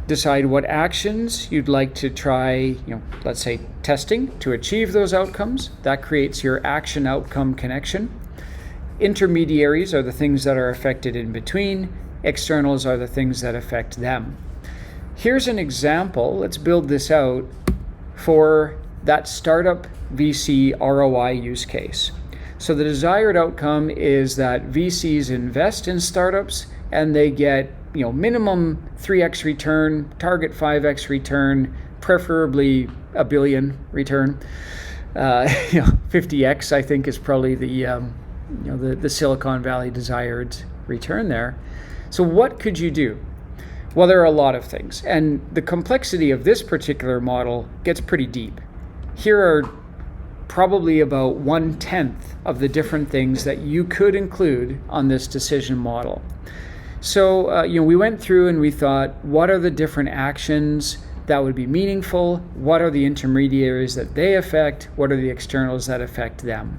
Speaker 1: decide what actions you'd like to try, let's say testing to achieve those outcomes. That creates your action outcome connection. Intermediaries are the things that are affected in between. Externals are the things that affect them. Here's an example. Let's build this out for that startup VC ROI use case. So the desired outcome is that VCs invest in startups and they get minimum 3x return, target 5x return, preferably a billion return. 50x I think is probably the Silicon Valley desired return there. So what could you do? Well, there are a lot of things, and the complexity of this particular model gets pretty deep. Here are probably about 1/10 of the different things that you could include on this decision model. So we went through and we thought, what are the different actions that would be meaningful? What are the intermediaries that they affect? What are the externals that affect them?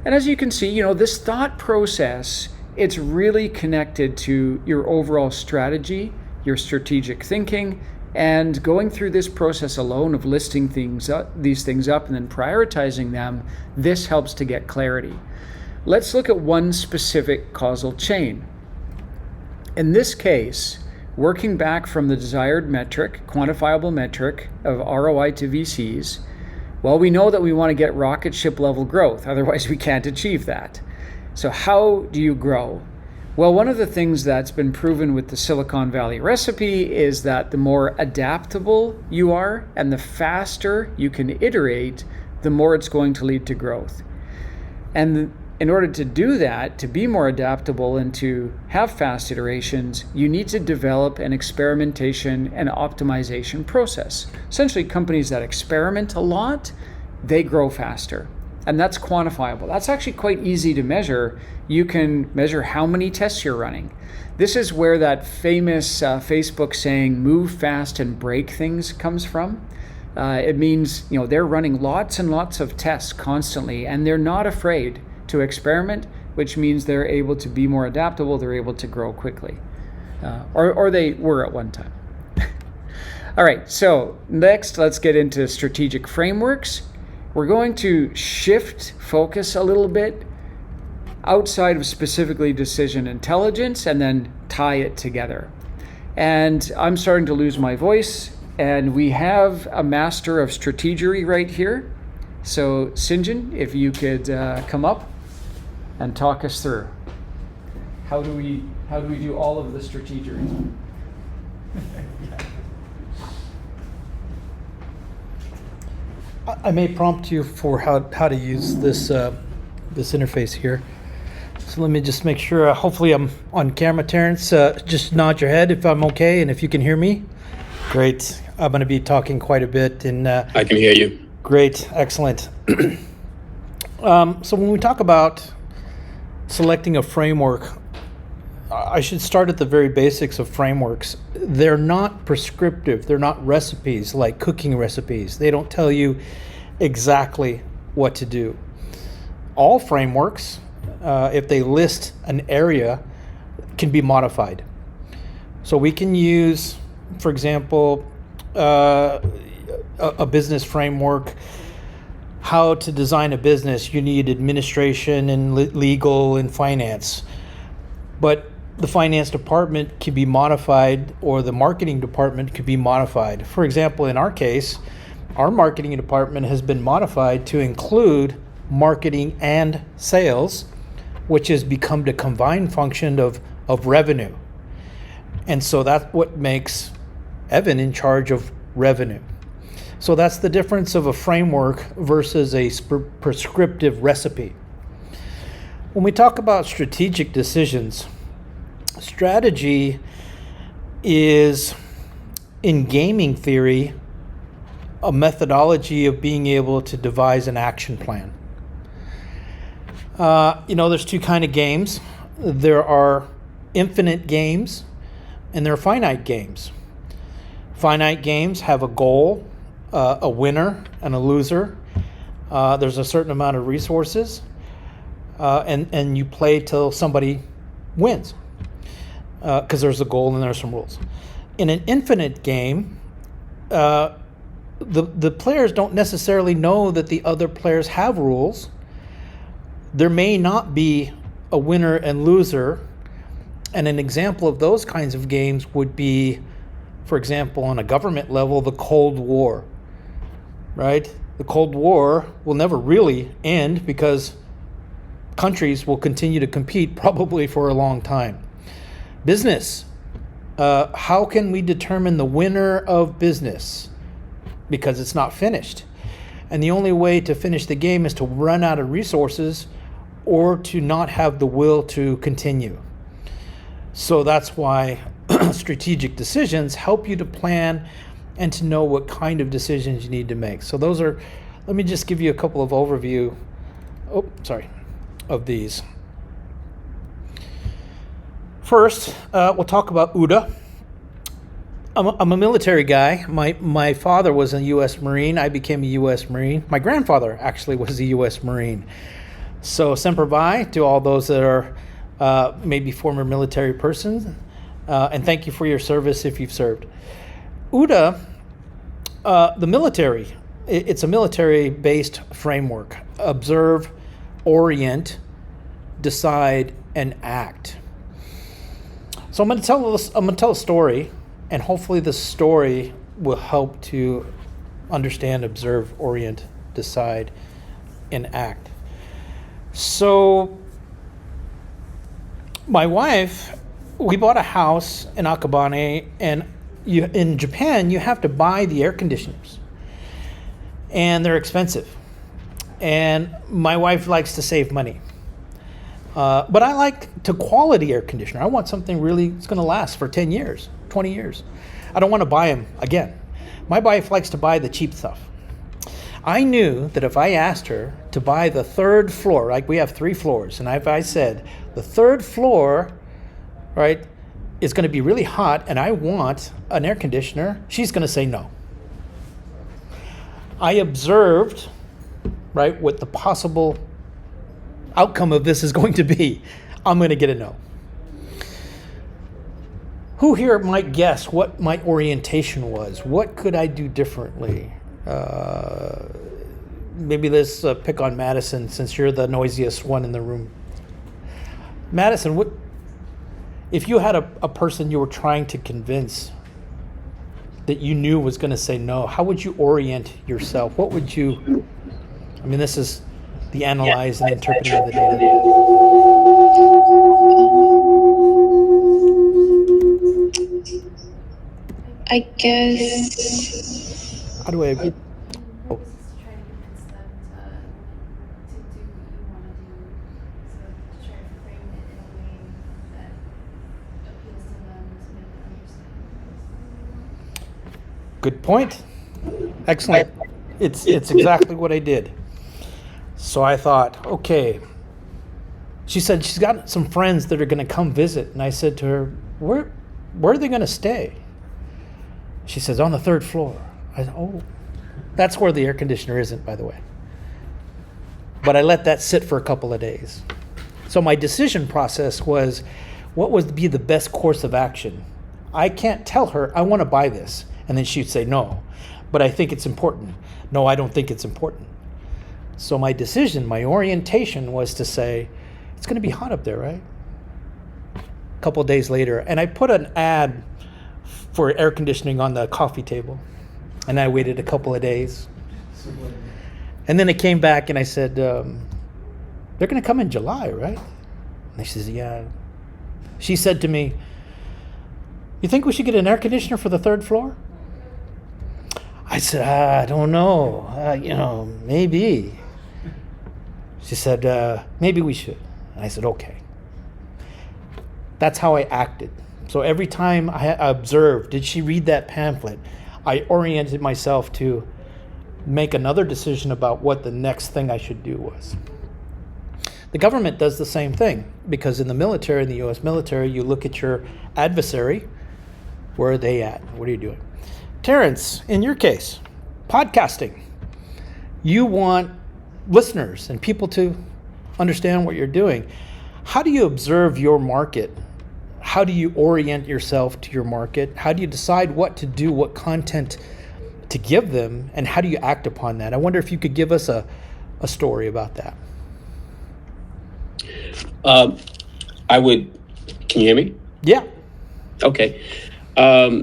Speaker 1: And as you can see, this thought process, it's really connected to your overall strategy, your strategic thinking, and going through this process alone of listing these things up and then prioritizing them, this helps to get clarity. Let's look at one specific causal chain. In this case, working back from the desired metric, quantifiable metric of ROI to VCs, well, we know that we want to get rocket ship level growth, otherwise we can't achieve that. So how do you grow? Well, one of the things that's been proven with the Silicon Valley recipe is that the more adaptable you are and the faster you can iterate, the more it's going to lead to growth. And in order to do that, to be more adaptable and to have fast iterations, you need to develop an experimentation and optimization process. Essentially, companies that experiment a lot, they grow faster. And that's quantifiable. That's actually quite easy to measure. You can measure how many tests you're running. This is where that famous Facebook saying, move fast and break things comes from. It means, they're running lots and lots of tests constantly, and they're not afraid to experiment, which means they're able to be more adaptable, they're able to grow quickly. Or they were at one time. All right, so next let's get into strategic frameworks. We're going to shift focus a little bit outside of specifically decision intelligence and then tie it together. And I'm starting to lose my voice, and we have a master of strategery right here. So Sinjin, if you could come up and talk us through. How do we do all of the strategery?
Speaker 7: I may prompt you for how to use this this interface here. So let me just make sure, hopefully I'm on camera, Terrence. Just nod your head if I'm okay and if you can hear me. Great. I'm going to be talking quite a bit. And
Speaker 2: I can hear you.
Speaker 7: great, excellent. So when we talk about selecting a framework, I should start at the very basics of frameworks. They're not prescriptive. They're not recipes like cooking recipes. They don't tell you exactly what to do. All frameworks, if they list an area, can be modified. So we can use, for example, a business framework. How to design a business, you need administration and legal and finance. But the finance department can be modified, or the marketing department could be modified. For example, in our case, our marketing department has been modified to include marketing and sales, which has become the combined function of revenue. And so that's what makes Evan in charge of revenue. So that's the difference of a framework versus a prescriptive recipe. When we talk about strategic decisions, strategy is, in gaming theory, a methodology of being able to devise an action plan. There's two kind of games. There are infinite games and there are finite games. Finite games have a goal, a winner and a loser. There's a certain amount of resources, and you play till somebody wins, because there's a goal and there's some rules. In an infinite game, the players don't necessarily know that the other players have rules. There may not be a winner and loser, and an example of those kinds of games would be, for example, on a government level, the Cold War, right? The Cold War will never really end because countries will continue to compete probably for a long time. Business, how can we determine the winner of business? Because it's not finished. And the only way to finish the game is to run out of resources or to not have the will to continue. So that's why strategic decisions help you to plan and to know what kind of decisions you need to make. So those are, let me just give you a couple of overview, of these. First, we'll talk about OODA. I'm a military guy. My father was a U.S. Marine. I became a U.S. Marine. My grandfather actually was a U.S. Marine. So Semper Fi to all those that are maybe former military persons, and thank you for your service if you've served. OODA, the military, it's a military-based framework. Observe, orient, decide, and act. So I'm going to tell a story, and hopefully this story will help to understand, observe, orient, decide, and act. So my wife, we bought a house in Akabane, and in Japan, you have to buy the air conditioners, and they're expensive. And my wife likes to save money. But I like to quality air conditioner. I want something really that's going to last for 10 years, 20 years. I don't want to buy them again. My wife likes to buy the cheap stuff. I knew that if I asked her to buy the third floor, like we have 3 floors, and if I said the third floor, right, is going to be really hot and I want an air conditioner, she's going to say no. I observed, right, what the possible outcome of this is going to be. I'm going to get a no. Who here might guess what my orientation was? What could I do differently? Maybe let's pick on Madison, since you're the noisiest one in the room. Madison, what if you had a person you were trying to convince that you knew was going to say no? How would you orient yourself? What would you? I mean, this is the analyze and interpreting of the data.
Speaker 8: I guess.
Speaker 7: How do I?
Speaker 9: I was just trying to convince them to do what you want to do. So to try to
Speaker 7: Good point. Excellent. It's exactly what I did. So I thought, okay. She said she's got some friends that are going to come visit, and I said to her, where are they going to stay? She says, on the 3rd floor. I said, oh, that's where the air conditioner isn't, by the way. But I let that sit for a couple of days. So my decision process was, what would be the best course of action? I can't tell her, I want to buy this. And then she'd say, no, but I think it's important. No, I don't think it's important. So my decision, my orientation was to say, it's going to be hot up there, right? A couple of days later, and I put an ad for air conditioning on the coffee table. And I waited a couple of days. And then I came back and I said, they're going to come in July, right? And she says, yeah. She said to me, you think we should get an air conditioner for the 3rd floor? I said, I don't know. Maybe. She said, maybe we should. And I said, okay. That's how I acted. So every time I observed, did she read that pamphlet? I oriented myself to make another decision about what the next thing I should do was. The government does the same thing, because in the military, in the U.S. military, you look at your adversary. Where are they at? What are you doing? Terrence, in your case, podcasting. You want listeners and people to understand what you're doing. How do you observe your market? How do you orient yourself to your market? How do you decide what to do, what content to give them, and how do you act upon that? I wonder if you could give us a story about that.
Speaker 2: I would. Can you hear me?
Speaker 7: Yeah.
Speaker 2: Okay.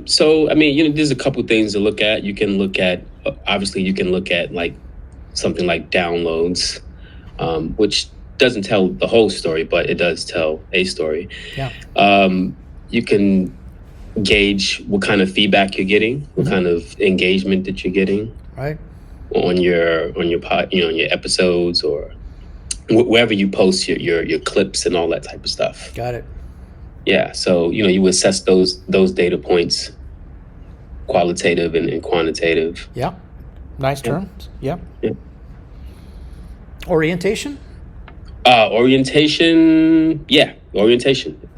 Speaker 2: So, I mean, there's a couple things to look at. You can look at, obviously, like something like downloads, which doesn't tell the whole story, but it does tell a story.
Speaker 7: Yeah.
Speaker 2: You can gauge what kind of feedback you're getting, what kind of engagement that you're getting,
Speaker 7: right,
Speaker 2: on your pod, on your episodes, or wherever you post your clips and all that type of stuff.
Speaker 7: Got it.
Speaker 2: Yeah. So you assess those data points, qualitative and quantitative.
Speaker 7: Yeah. Nice terms. Yeah.
Speaker 2: Yeah.
Speaker 7: Orientation.
Speaker 2: Orientation.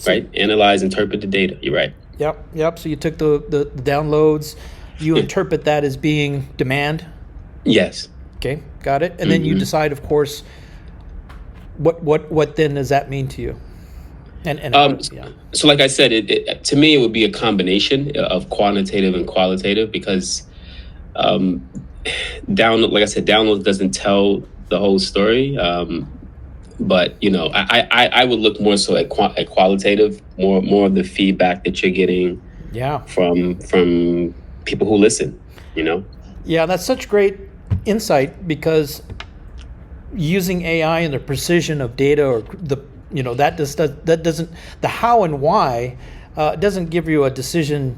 Speaker 2: Right. Analyze, interpret the data. You're right.
Speaker 7: Yep. So you took the downloads, you interpret that as being demand.
Speaker 2: Yes.
Speaker 7: Okay, got it. And then you decide, of course, what then does that mean to you?
Speaker 2: So like I said, to me, it would be a combination of quantitative and qualitative, because download doesn't tell the whole story. But I would look more so at qualitative, more of the feedback that you're getting, from people who listen.
Speaker 7: Yeah, that's such great insight, because using AI and the precision of data, or that doesn't, the how and why doesn't give you a decision.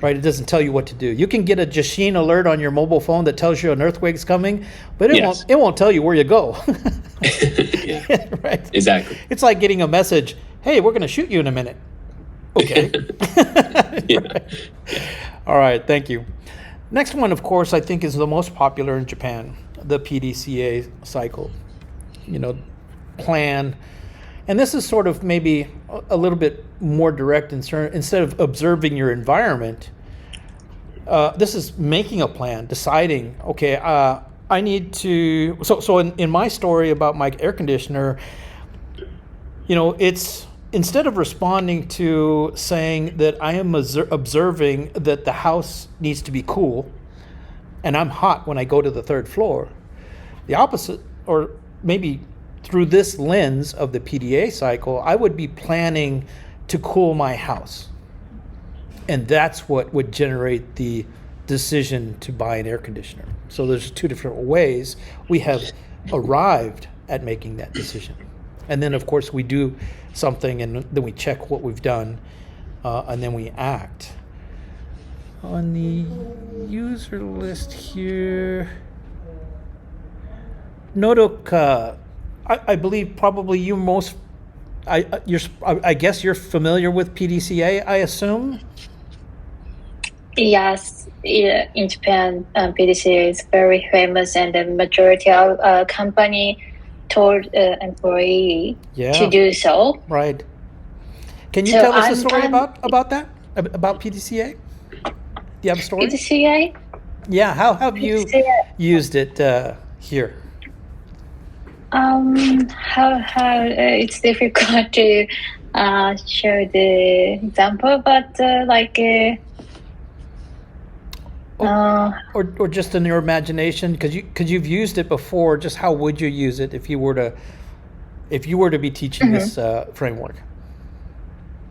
Speaker 7: Right, it doesn't tell you what to do. You can get a Jasheen alert on your mobile phone that tells you an earthquake's coming, but it won't tell you where you go.
Speaker 2: Yeah.
Speaker 7: Right.
Speaker 2: Exactly.
Speaker 7: It's like getting a message, "Hey, we're going to shoot you in a minute." Okay.
Speaker 2: Yeah.
Speaker 7: Right. All right. Thank you. Next one, of course, I think is the most popular in Japan, the PDCA cycle. Plan. And this is sort of maybe a little bit more direct instead of observing your environment. This is making a plan, deciding, okay, I need to. So in my story about my air conditioner, it's instead of responding to saying that I am observing that the house needs to be cool, and I'm hot when I go to the 3rd floor, the opposite, or maybe through this lens of the PDA cycle, I would be planning to cool my house. And that's what would generate the decision to buy an air conditioner. So there's 2 different ways we have arrived at making that decision. And then, of course, we do something, and then we check what we've done, and then we act. On the user list here, Nodoka, I believe probably you most. I guess you're familiar with PDCA, I assume.
Speaker 3: Yes, in Japan, PDCA is very famous, and the majority of company told employee
Speaker 7: Yeah.
Speaker 3: to do so.
Speaker 7: Right. Can you
Speaker 3: So
Speaker 7: tell us a
Speaker 3: I'm
Speaker 7: story
Speaker 3: fine-
Speaker 7: about that? About PDCA? Do you have a story?
Speaker 3: PDCA?
Speaker 7: Yeah. How have you
Speaker 3: PDCA.
Speaker 7: used it here?
Speaker 3: How it's difficult to show the example, but
Speaker 7: Or just in your imagination, because you've used it before. Just how would you use it if you were to be teaching this framework?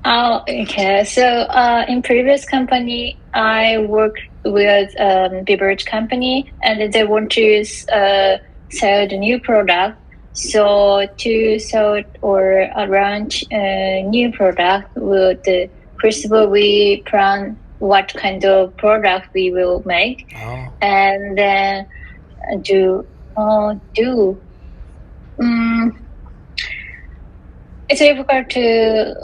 Speaker 3: oh, okay. So in previous company, I worked with beverage company, and they want to sell the new product. So to sell or launch a new product, first of all we plan what kind of product we will make,
Speaker 7: Oh.
Speaker 3: and then do. It's difficult to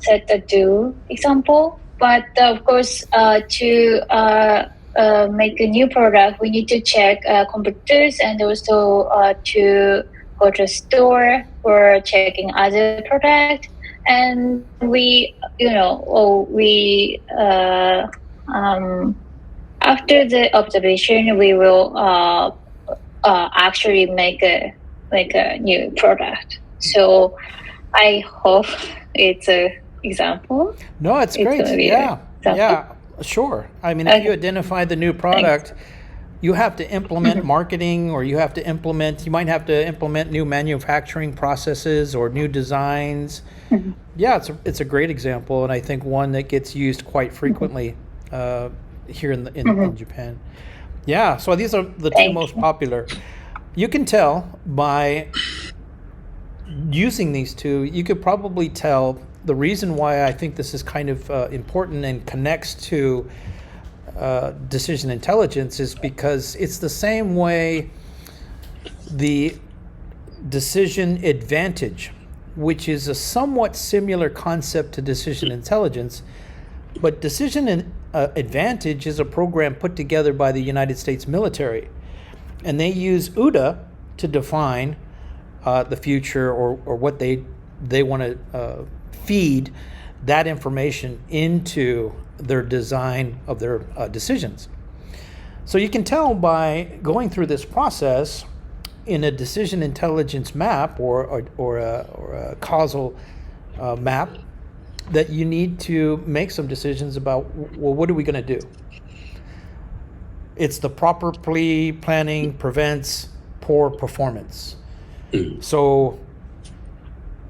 Speaker 3: set a do example, but of course, to make a new product, we need to check competitors and also to go to a store or checking other product. And we, after the observation, we will actually make a new product. So I hope it's a example.
Speaker 7: No, it's
Speaker 3: It's
Speaker 7: great.
Speaker 3: gonna be
Speaker 7: Yeah.
Speaker 3: something.
Speaker 7: Yeah. Sure. I mean, if
Speaker 3: Okay.
Speaker 7: you identify the new product, you have to implement marketing, or you might have to implement new manufacturing processes or new designs. Yeah, it's a great example, and I think one that gets used quite frequently here in Japan. Yeah, so these are the two
Speaker 3: Thank
Speaker 7: most
Speaker 3: you.
Speaker 7: popular. You can tell by using these two, you could probably tell the reason why I think this is kind of important and connects to decision intelligence is because it's the same way the decision advantage, which is a somewhat similar concept to decision intelligence, but decision advantage is a program put together by the United States military, and they use UDA to define the future or what they want to feed that information into their design of their decisions. So you can tell by going through this process in a decision intelligence map or a causal map that you need to make some decisions about, well, what are we going to do? It's the proper planning prevents poor performance. So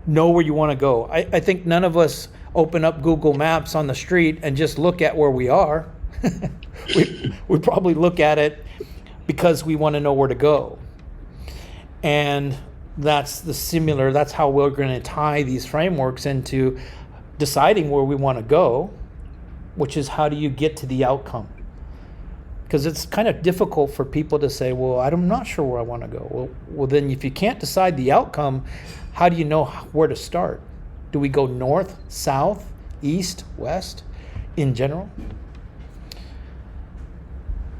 Speaker 7: know where you want to go. I think none of us open up Google Maps on the street and just look at where we are. we probably look at it because we want to know where to go. And that's how we're going to tie these frameworks into deciding where we want to go, which is how do you get to the outcome? Because it's kind of difficult for people to say, well, I'm not sure where I want to go. Well, then if you can't decide the outcome, how do you know where to start? Do we go north, south, east, west in general?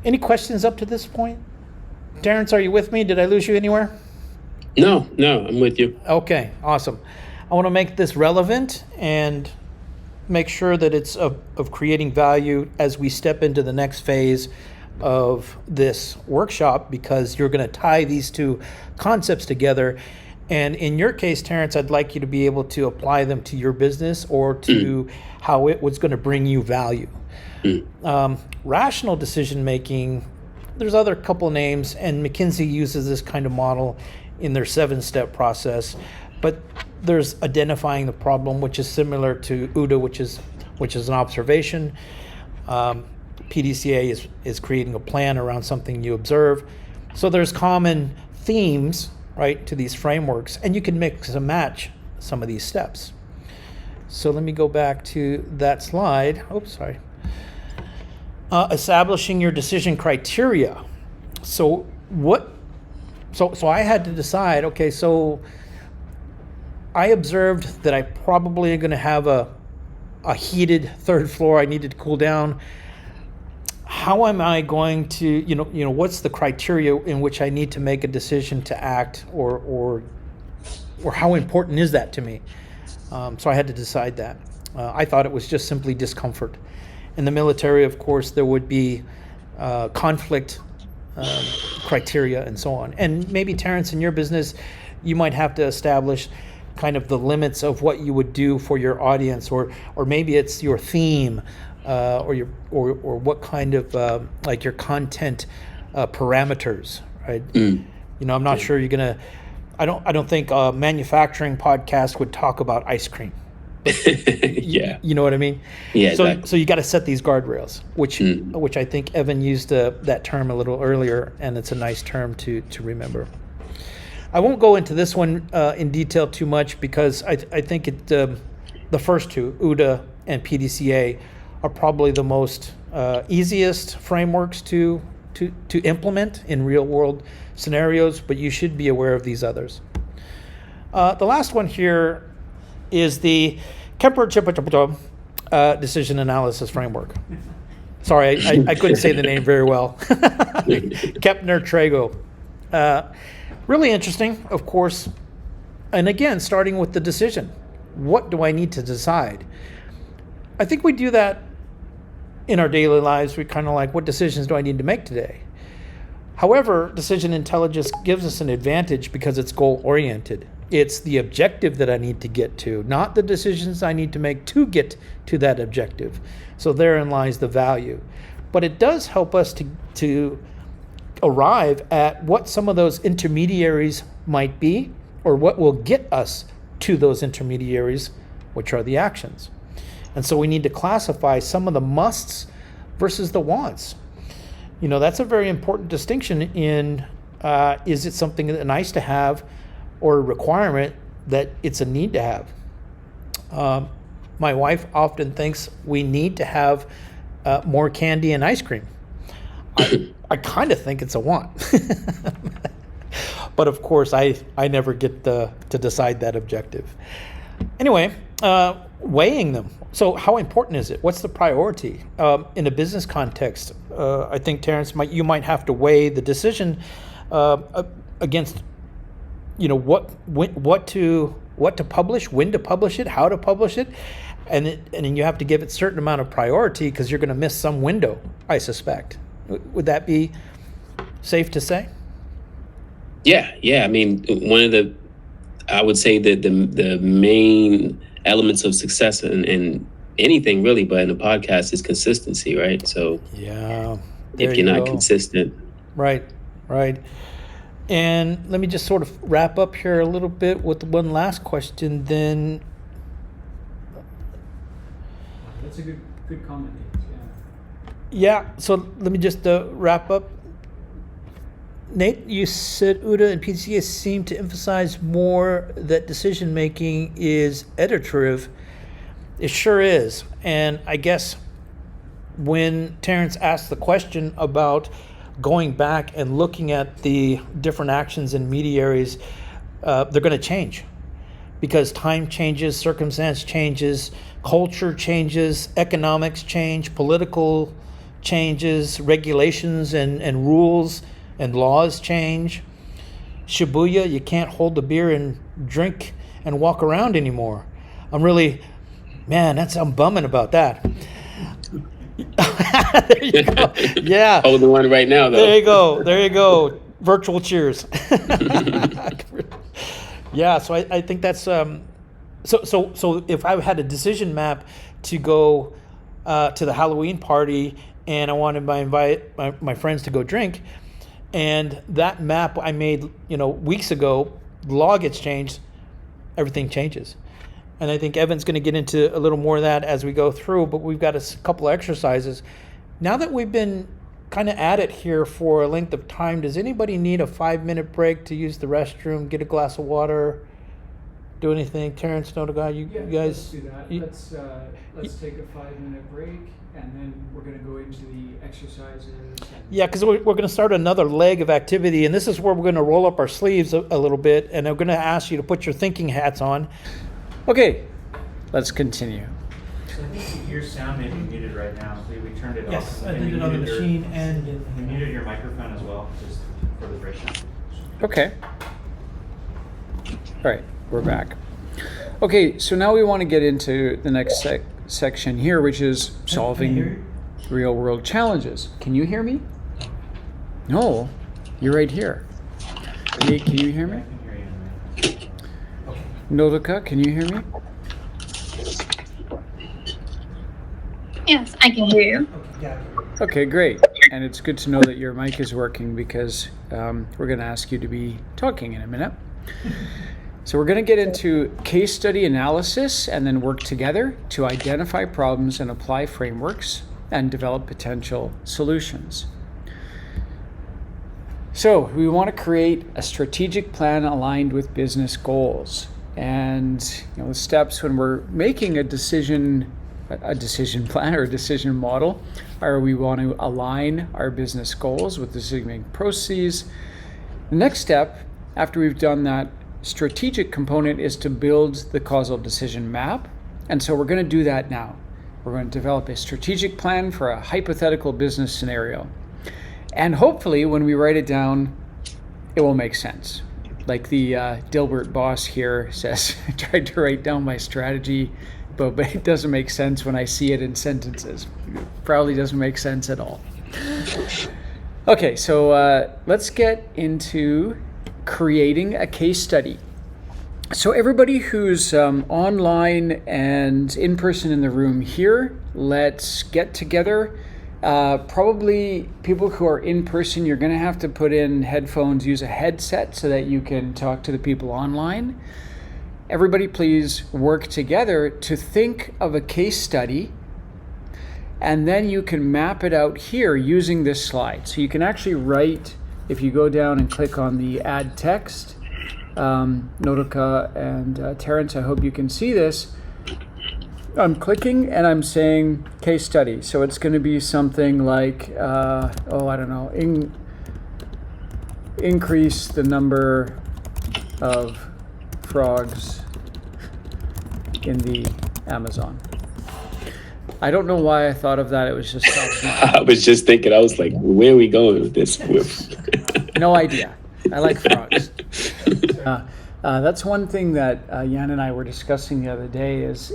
Speaker 7: Any questions up to this point? Terrence, are you with me? Did I lose you anywhere?
Speaker 2: No, I'm with you.
Speaker 7: Okay, awesome. I want to make this relevant and make sure that it's of creating value as we step into the next phase of this workshop, because you're going to tie these two concepts together. And in your case, Terrence, I'd like you to be able to apply them to your business or to how it was going to bring you value. Rational decision making, there's other couple names, and McKinsey uses this kind of model in their 7-step process. But there's identifying the problem, which is similar to UDA, which is an observation. PDCA is creating a plan around something you observe. So there's common themes, right, to these frameworks, and you can mix and match some of these steps. So let me go back to that slide. Oops, sorry. Establishing your decision criteria. So I had to decide, okay, so I observed that I probably am going to have a heated third floor. I needed to cool down. how am I going to, what's the criteria in which I need to make a decision to act, or how important is that to me? So I had to decide that. I thought it was just simply discomfort. In the military, of course, there would be conflict criteria and so on. And maybe, Terrence, in your business, you might have to establish kind of the limits of what you would do for your audience, or maybe it's your theme, or what kind of like your content parameters, right? I'm not sure you're gonna. I don't think a manufacturing podcast would talk about ice cream.
Speaker 2: Yeah.
Speaker 7: You know what I mean?
Speaker 2: Yeah.
Speaker 7: So
Speaker 2: Exactly.
Speaker 7: so you got to set these guardrails, which I think Evan used that term a little earlier, and it's a nice term to remember. I won't go into this one in detail too much, because I think the first two, UDA and PDCA, are probably the most easiest frameworks to implement in real world scenarios, but you should be aware of these others. The last one here is the Kemper decision analysis framework. Sorry, I couldn't say the name very well. Kepner-Trego. Really interesting, of course. And again, starting with the decision. What do I need to decide? I think we do that in our daily lives. We kind of like, what decisions do I need to make today? However, decision intelligence gives us an advantage because it's goal-oriented. It's the objective that I need to get to, not the decisions I need to make to get to that objective. So therein lies the value. But it does help us to arrive at what some of those intermediaries might be, or what will get us to those intermediaries, which are the actions. And so we need to classify some of the musts versus the wants. That's a very important distinction in, is it something that's nice to have, or a requirement that it's a need to have? My wife often thinks we need to have more candy and ice cream. I kind of think it's a want. But of course, I never get to decide that objective. Anyway, weighing them. So how important is it? What's the priority? In a business context, I think, Terrence, you might have to weigh the decision against, what to publish, when to publish it, how to publish it, and then you have to give it a certain amount of priority, because you're going to miss some window, I suspect. Would that be safe to say?
Speaker 2: Yeah. I mean, I would say that the main elements of success in anything really, but in a podcast, is consistency, right? So
Speaker 7: yeah,
Speaker 2: if you're not consistent,
Speaker 7: right. And let me just sort of wrap up here a little bit with one last question. Then
Speaker 1: That's a good comment.
Speaker 7: yeah. So let me just wrap up. Nate, you said UDA and PDCA seem to emphasize more that decision making is iterative. It sure is. And I guess when Terrence asked the question about going back and looking at the different actions and mediaries, they're going to change, because time changes, circumstance changes, culture changes, economics change, political changes, regulations and rules and laws change. Shibuya, you can't hold the beer and drink and walk around anymore. I'm bumming about that. There you go. Yeah.
Speaker 2: holding one right now, though.
Speaker 7: There you go. Virtual cheers. Yeah, so I think that's so if I had a decision map to go to the Halloween party, and I wanted to invite my friends to go drink, and that map I made weeks ago, the law gets changed, everything changes. And I think Evan's going to get into a little more of that as we go through, but we've got a couple of exercises. Now that we've been kind of at it here for a length of time, does anybody need a 5-minute break to use the restroom, get a glass of water, do anything? Terrence, Notagai, you guys?
Speaker 1: Let's do that. Let's take a 5-minute break, and then we're going to go into the exercises.
Speaker 7: Yeah, because we're going to start another leg of activity, and this is where we're going to roll up our sleeves a little bit, and I'm going to ask you to put your thinking hats on.
Speaker 1: Okay, let's continue.
Speaker 6: think your sound may be muted right now. So we turned it off.
Speaker 7: Yes, I
Speaker 6: And
Speaker 7: did
Speaker 6: we
Speaker 7: it on the
Speaker 6: muted
Speaker 7: machine and
Speaker 6: We muted your microphone as well, just for the breakdown.
Speaker 1: Okay. All right, we're back. Okay, so now we want to get into the next section here, which is
Speaker 7: Can I hear
Speaker 1: solving
Speaker 7: you?
Speaker 1: real world challenges. Can you hear me? No, you're right here. Nate, can you hear
Speaker 6: I
Speaker 1: me?
Speaker 6: can hear you.
Speaker 7: Okay.
Speaker 1: Nodoka, can you hear me?
Speaker 3: Yes, I can hear you.
Speaker 7: Okay, yeah.
Speaker 1: Okay, great. And it's good to know that your mic is working because we're going to ask you to be talking in a minute. So we're going to get into case study analysis and then work together to identify problems and apply frameworks and develop potential solutions. So we want to create a strategic plan aligned with business goals. And the steps when we're making a decision plan or a decision model are we want to align our business goals with decision-making processes. The next step, after we've done that strategic component, is to build the causal decision map. And so we're going to do that now. We're going to develop a strategic plan for a hypothetical business scenario. And hopefully when we write it down, it will make sense. Like the Dilbert boss here says, I tried to write down my strategy, but it doesn't make sense when I see it in sentences. It probably doesn't make sense at all. Okay, so let's get into creating a case study. So everybody who's online and in person in the room here, let's get together. Probably people who are in person, you're going to have to put in headphones, use a headset so that you can talk to the people online. Everybody please work together to think of a case study, and then you can map it out here using this slide. So you can actually write, if you go down and click on the add text, Nodoka and Terrence, I hope you can see this. I'm clicking and I'm saying case study. So it's going to be something like, I don't know, increase the number of frogs in the Amazon. I don't know why I thought of that. It was just
Speaker 2: I was just thinking, I was like, where are we going with this?
Speaker 1: no idea. I like frogs. That's one thing that Jan and I were discussing the other day is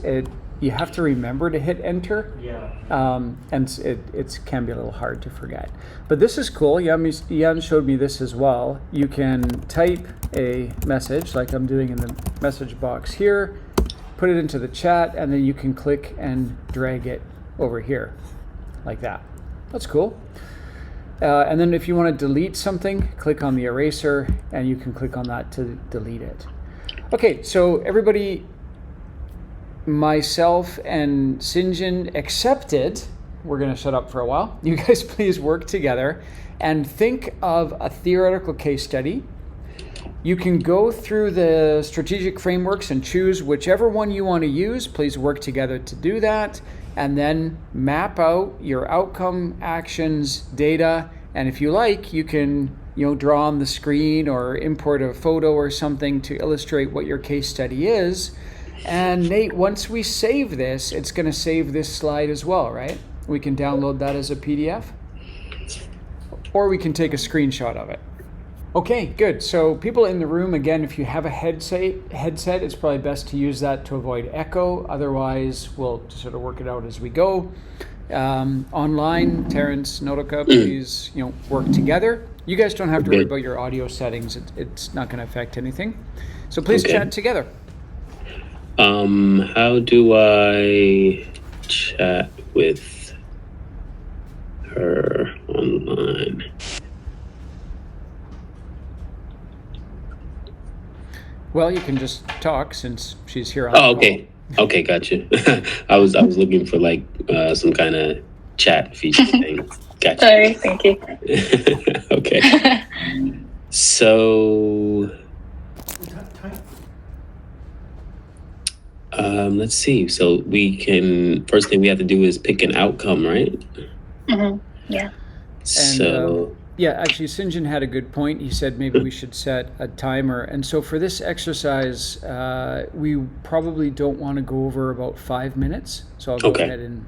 Speaker 1: you have to remember to hit enter.
Speaker 6: Yeah.
Speaker 1: And it can be a little hard to forget. But this is cool. Jan showed me this as well. You can type a message like I'm doing in the message box here, put it into the chat, and then you can click and drag it over here like that. That's cool. And then if you want to delete something, click on the eraser and you can click on that to delete it. Okay, so everybody, myself and Sinjin accepted. We're going to shut up for a while. You guys please work together and think of a theoretical case study. You can go through the strategic frameworks and choose whichever one you want to use. Please work together to do that. And then map out your outcome, actions, data. And if you like, you can draw on the screen or import a photo or something to illustrate what your case study is. And Nate, once we save this, it's going to save this slide as well, right? We can download that as a PDF. Or we can take a screenshot of it. Okay, good. So people in the room, again, if you have a headset, it's probably best to use that to avoid echo. Otherwise, we'll just sort of work it out as we go. Online, Terrence, Nodoka, please, work together. You guys don't have to worry about your audio settings. It's not going to affect anything. So please chat together.
Speaker 2: How do I chat with her online?
Speaker 1: Well, you can just talk since she's here on
Speaker 2: Oh,
Speaker 1: the
Speaker 2: okay. Okay, gotcha. I was looking for like some kind of chat feature thing. Gotcha.
Speaker 3: Sorry, thank you.
Speaker 2: Okay. So let's see. So we can, first thing we have to do is pick an outcome, right?
Speaker 3: Mm-hmm. Yeah.
Speaker 2: So
Speaker 1: Yeah, actually, Sinjin had a good point. He said maybe we should set a timer. And so for this exercise, we probably don't want to go over about 5 minutes. So I'll go
Speaker 2: Okay.
Speaker 1: ahead and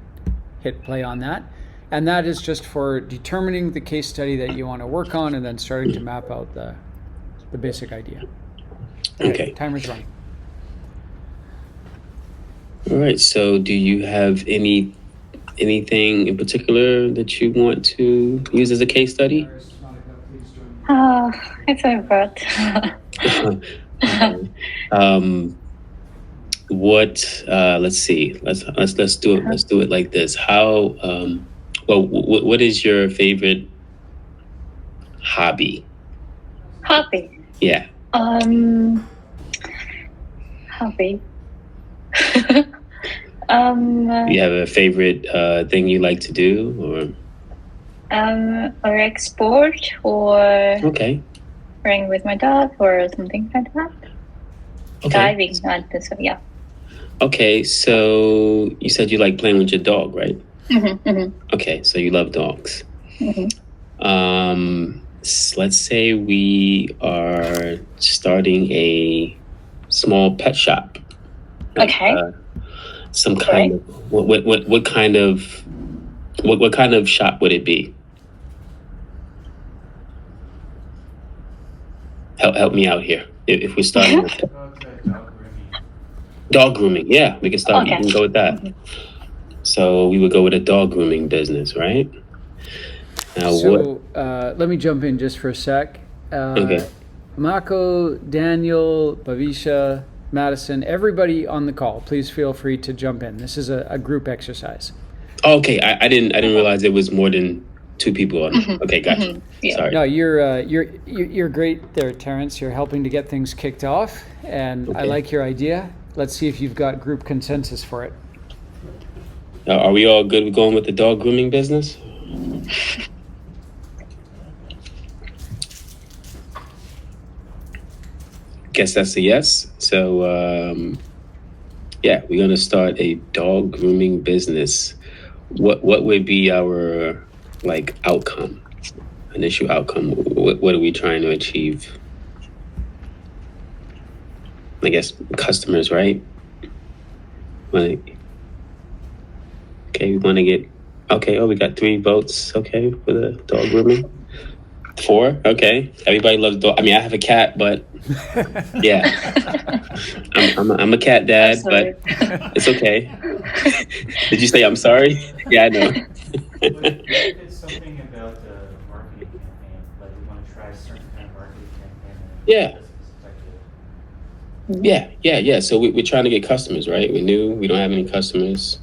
Speaker 1: hit play on that. And that is just for determining the case study that you want to work on and then starting to map out the basic idea.
Speaker 2: Okay.
Speaker 1: Timer's running.
Speaker 2: All right. So, do you have anything in particular that you want to use as a case study?
Speaker 3: Oh, I forgot.
Speaker 2: What? Let's see. Let's do it. Let's do it like this. How? Well, what is your favorite hobby?
Speaker 3: Hobby.
Speaker 2: Yeah.
Speaker 3: Hobby.
Speaker 2: You have a favorite thing you like to do,
Speaker 3: Or export or
Speaker 2: okay?
Speaker 3: playing with my dog or something like that.
Speaker 2: Okay.
Speaker 3: Diving, not this. Yeah.
Speaker 2: Okay. So you said you like playing with your dog, right?
Speaker 3: Mm-hmm.
Speaker 2: Okay. So you love dogs.
Speaker 3: Mm-hmm.
Speaker 2: Let's say we are starting a small pet shop.
Speaker 3: Okay.
Speaker 2: Some kind of what kind of what kind of shop would it be? Help me out here. If we're starting with dog grooming, yeah, we can start.
Speaker 3: Okay.
Speaker 2: We can go with that. So we would go with a dog grooming business, right? Now
Speaker 1: So let me jump in just for a sec.
Speaker 2: Okay.
Speaker 1: Mako, Daniel, Bavisha, Madison, everybody on the call, please feel free to jump in. This is a group exercise.
Speaker 2: Okay, I didn't realize there was more than 2 people on. Okay, gotcha.
Speaker 3: Yeah.
Speaker 2: Sorry.
Speaker 1: No, you're great there, Terrence. You're helping to get things kicked off, and I
Speaker 2: Okay.
Speaker 1: like your idea. Let's see if you've got group consensus for it.
Speaker 2: Are we all good with going with the dog grooming business? Guess that's a yes. So, yeah, we're gonna start a dog grooming business. What would be our outcome, initial outcome? What are we trying to achieve? I guess customers, right? Okay, we want to get. Okay, we got 3 votes. Okay, for the dog grooming. 4. Okay, everybody loves dog. I mean, I have a cat, but yeah, I'm a cat dad,
Speaker 3: Sorry.
Speaker 2: but it's okay. Did you say I'm sorry? Yeah, I know.
Speaker 6: It's something about the marketing campaign, like we want to try a certain kind of marketing campaign. And
Speaker 2: Yeah.
Speaker 6: it's effective.
Speaker 2: Yeah. So we're trying to get customers, right? We knew we don't have any customers.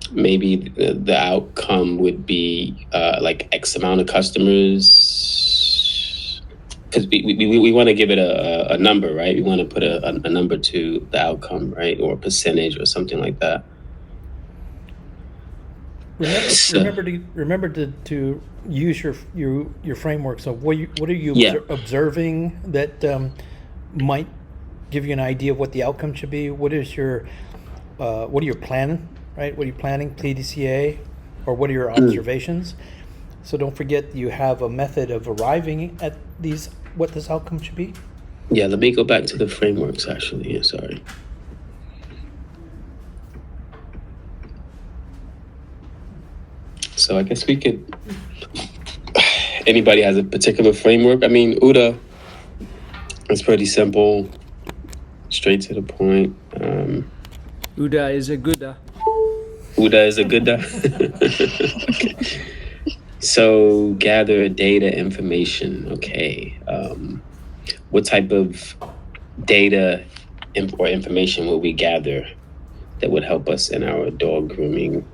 Speaker 2: Maybe the outcome would be like X amount of customers, because we want to give it a number, right? We want to put a number to the outcome, right, or a percentage or something like that.
Speaker 7: Remember to use your framework. So what are you
Speaker 2: Yeah.
Speaker 7: observing that might give you an idea of what the outcome should be? What are your plan, right? What are you planning, PDCA, or what are your observations? So don't forget you have a method of arriving at what this outcome should be.
Speaker 2: Yeah, let me go back to the frameworks, actually. Yeah, sorry. So I guess we could. Anybody has a particular framework? I mean, UDA. It's pretty simple, straight to the point.
Speaker 1: Uda is a gooda.
Speaker 2: UDA is a good. Okay. So gather data information. Okay. What type of data or information will we gather that would help us in our dog grooming?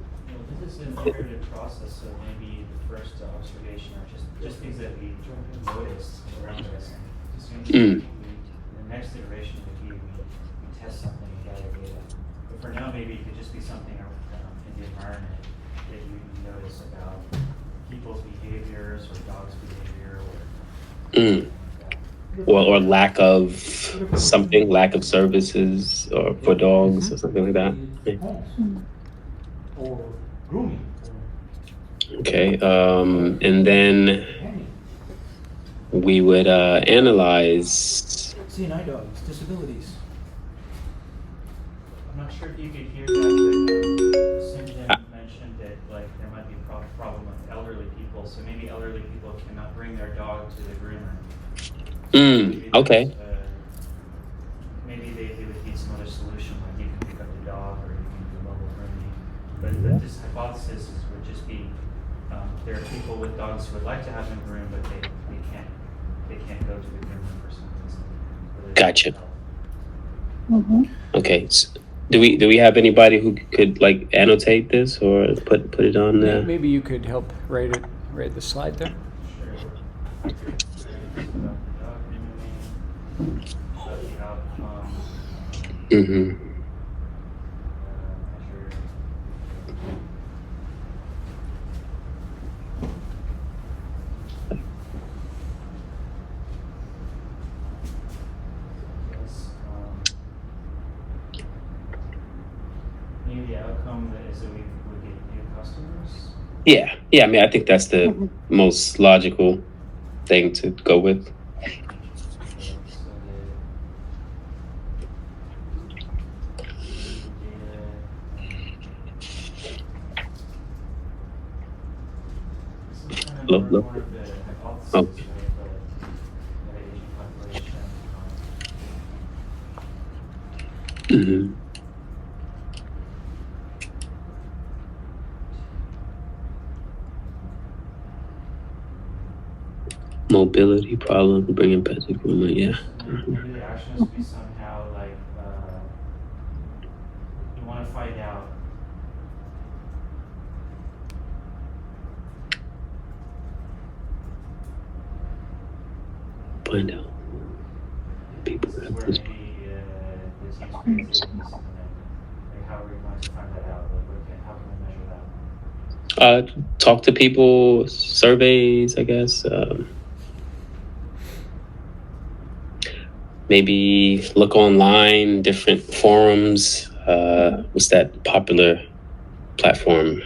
Speaker 6: This is an iterative process, so maybe the first observation are just things that we noticed around us. And the next iteration would be we test something and gather data. But for now, maybe it could just be something in the environment that you notice about people's behaviors or dogs' behavior
Speaker 2: Or lack of something, lack of services or for dogs or something like that. Yeah.
Speaker 7: Or grooming.
Speaker 2: Okay. And then we would analyze.
Speaker 7: CNI dogs, disabilities.
Speaker 6: I'm not sure if you could hear that, but Cindy mentioned that like there might be a problem with elderly people, so maybe elderly people cannot bring their dog to the groomer. Maybe
Speaker 2: Okay.
Speaker 6: there's, maybe they would need some other solution, like you can pick up the dog or you can do mobile grooming. But this hypothesis would just be there are people with dogs who would like to have them groomed, but they can't go to the groomer for some reason. Whether they
Speaker 2: Gotcha.
Speaker 6: need help.
Speaker 3: Mm-hmm.
Speaker 2: Okay. So do we have anybody who could like annotate this or put it on there?
Speaker 1: Maybe you could help write the slide there.
Speaker 6: Sure. Dog grooming, the outcome,
Speaker 2: Mm-hmm.
Speaker 6: measure. Yes, maybe the outcome that is that we would get new customers.
Speaker 2: Yeah. I mean, I think that's the most logical thing to go with. Look. Oh. Mm-hmm. Mobility problem, bringing pets to groomer. Yeah.
Speaker 6: Maybe the action has to be somehow like you want to find out.
Speaker 2: Find out. People
Speaker 6: This is
Speaker 2: have
Speaker 6: where
Speaker 2: this.
Speaker 6: maybe this use case is, and then like how are we going to find that out? Like how can we measure that?
Speaker 2: Talk to people, surveys, I guess. Maybe look online, different forums. What's that popular platform?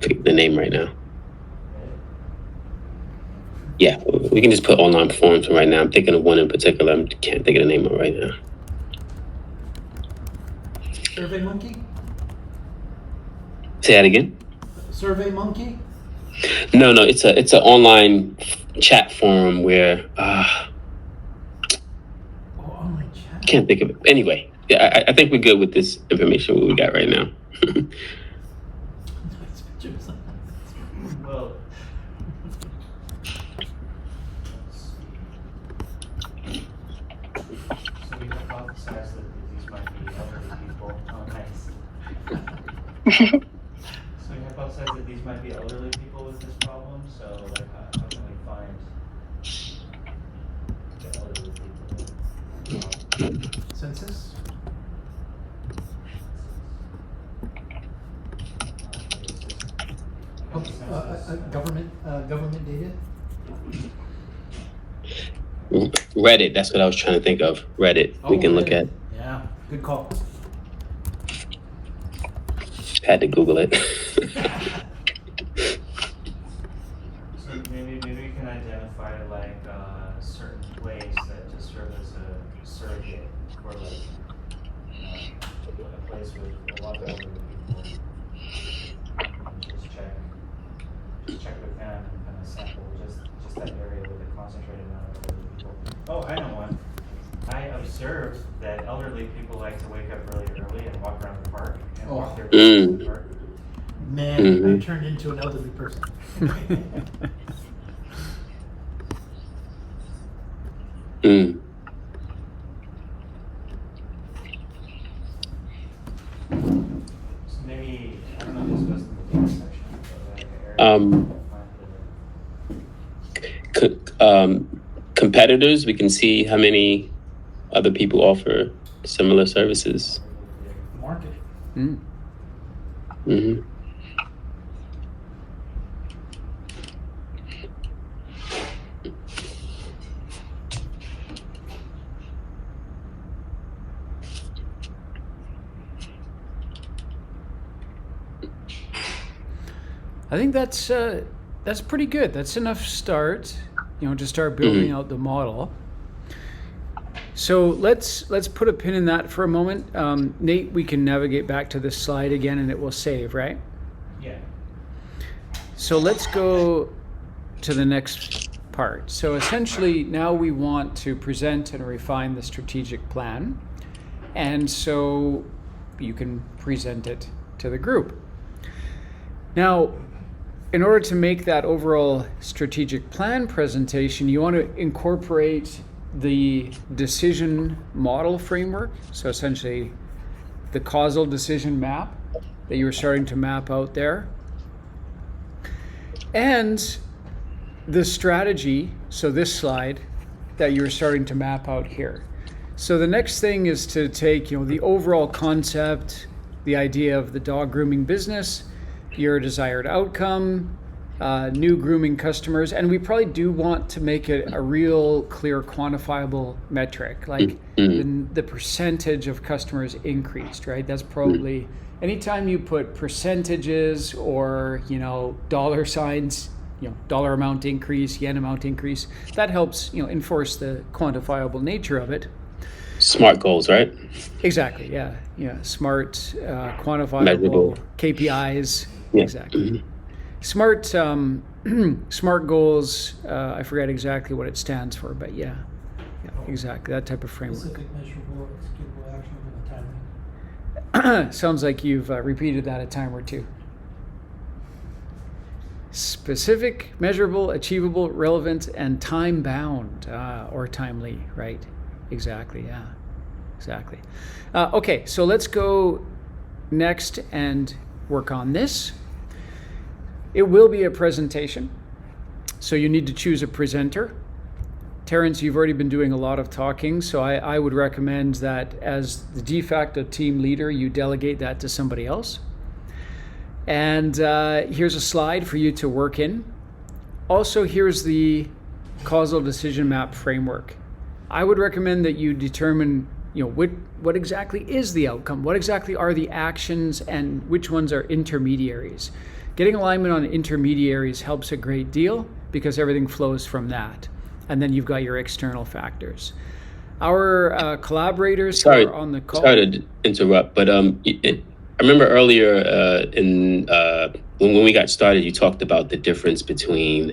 Speaker 2: Forget the name right now. Yeah, we can just put online forums right now. I'm thinking of one in particular. I can't think of the name of it right now.
Speaker 7: Survey Monkey?
Speaker 2: Say that again.
Speaker 7: Survey Monkey?
Speaker 2: No, it's an online chat forum where
Speaker 7: Online chat.
Speaker 2: can't think of it. Anyway, yeah, I think we're good with this information what we got right now.
Speaker 7: Nice pictures.
Speaker 6: Well, so we hypothesize that these might be elderly people. Oh, nice. So we hypothesize that these might be elderly people with this problem. So, like, how can we find the elderly people?
Speaker 7: Census? Government data?
Speaker 2: Reddit, that's what I was trying to think of. Reddit, we can look at.
Speaker 7: Yeah, good call.
Speaker 2: Had to Google it.
Speaker 6: So maybe we can identify like a certain place that just serve as a surrogate for like a place with a lot of elderly people. Just check with them and kind of sample just that area with a concentrated amount of elderly people. Oh, I know one. I observed that elderly people like to wake up really early and walk around the park and walk their dogs in the park.
Speaker 7: Man,
Speaker 2: Mhm.
Speaker 7: I turned into an elderly person.
Speaker 2: Mm.
Speaker 6: So maybe, I don't know if this goes in the data section, but like an area
Speaker 2: Um,
Speaker 6: to find
Speaker 2: Competitors, we can see how many other people offer similar services.
Speaker 7: Market.
Speaker 1: Mm.
Speaker 2: Hmm.
Speaker 1: I think that's pretty good. That's enough start, to start building out the model. So let's put a pin in that for a moment. Nate, we can navigate back to this slide again and it will save, right?
Speaker 6: Yeah.
Speaker 1: So let's go to the next part. So essentially now we want to present and refine the strategic plan. And so you can present it to the group. Now, in order to make that overall strategic plan presentation, you want to incorporate the decision model framework. So essentially the causal decision map that you were starting to map out there. And the strategy, so this slide that you were starting to map out here. So the next thing is to take, the overall concept, the idea of the dog grooming business, your desired outcome, new grooming customers, and we probably do want to make it a real clear quantifiable metric, like the percentage of customers increased, right? That's probably, anytime you put percentages or, dollar signs, dollar amount increase, yen amount increase, that helps, enforce the quantifiable nature of it.
Speaker 2: Smart goals, right?
Speaker 1: Exactly, yeah. Smart, quantifiable,
Speaker 2: measurable
Speaker 1: KPIs,
Speaker 2: Yeah.
Speaker 1: exactly. Smart SMART goals, I forget exactly what it stands for, but yeah, exactly, that type of framework.
Speaker 7: Specific, measurable, executable, actionable, and timely.
Speaker 1: Sounds like you've repeated that a time or two. Specific, measurable, achievable, relevant, and time-bound, or timely, right? Exactly, yeah, exactly. Okay, so let's go next and work on this. It will be a presentation, so you need to choose a presenter. Terrence, you've already been doing a lot of talking, so I would recommend that as the de facto team leader, you delegate that to somebody else. And here's a slide for you to work in. Also, here's the causal decision map framework. I would recommend that you determine, what exactly is the outcome, what exactly are the actions, and which ones are intermediaries. Getting alignment on intermediaries helps a great deal because everything flows from that. And then you've got your external factors. Our collaborators who are on the call.
Speaker 2: Sorry to interrupt, but I remember earlier when we got started, you talked about the difference between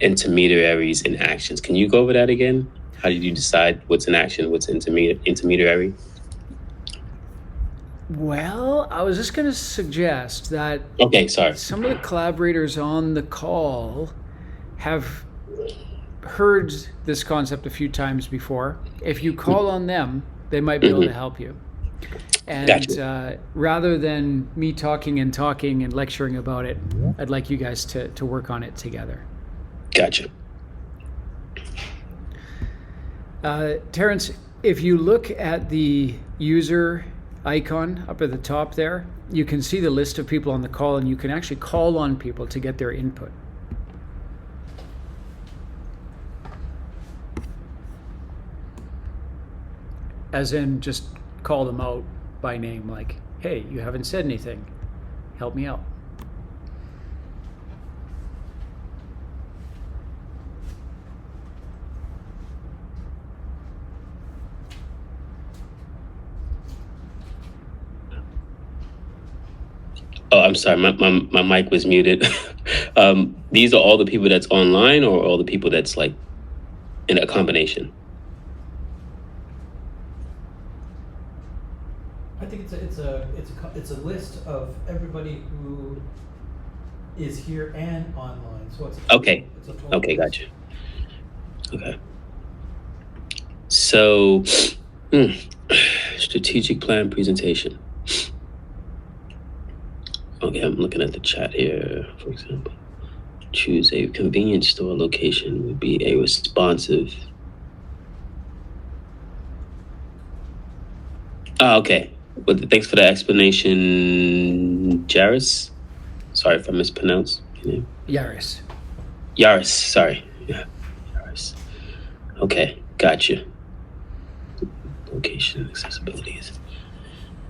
Speaker 2: intermediaries and actions. Can you go over that again? How did you decide what's an action, what's intermediary?
Speaker 1: Well, I was just going to suggest that
Speaker 2: Okay, sorry.
Speaker 1: some of the collaborators on the call have heard this concept a few times before. If you call on them, they might be able to help you. And
Speaker 2: Gotcha.
Speaker 1: Rather than me talking and lecturing about it, I'd like you guys to work on it together.
Speaker 2: Gotcha.
Speaker 1: Terrence, if you look at the user icon up at the top there, you can see the list of people on the call, and you can actually call on people to get their input. As in, just call them out by name, like, hey, you haven't said anything. Help me out.
Speaker 2: Oh, I'm sorry, my mic was muted. These are all the people that's online, or all the people that's like in a combination?
Speaker 7: I think it's a list of everybody who is here and online. So it's
Speaker 2: Okay.
Speaker 7: It's a total
Speaker 2: Okay,
Speaker 7: list.
Speaker 2: gotcha. Okay. So, strategic plan presentation. Okay, I'm looking at the chat here, for example. Choose a convenience store location would be a responsive. Okay. Well, thanks for the explanation, Jairus. Sorry if I mispronounced your name.
Speaker 1: Yaris.
Speaker 2: Yaris, sorry. Yeah, Yaris. Okay, gotcha. Location accessibilities.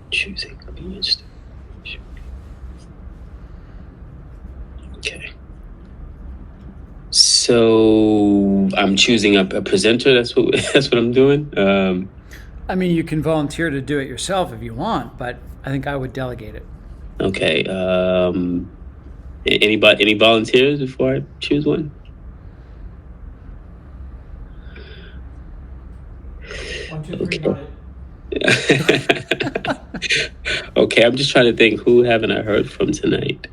Speaker 2: Choosing convenience. Okay. So I'm choosing a presenter. That's what that's what I'm doing.
Speaker 1: I mean, you can volunteer to do it yourself if you want, but I think I would delegate it.
Speaker 2: Okay. Any volunteers before I choose one?
Speaker 7: 1, 2, 3,
Speaker 2: Okay.
Speaker 7: got it.
Speaker 2: Okay, I'm just trying to think who haven't I heard from tonight.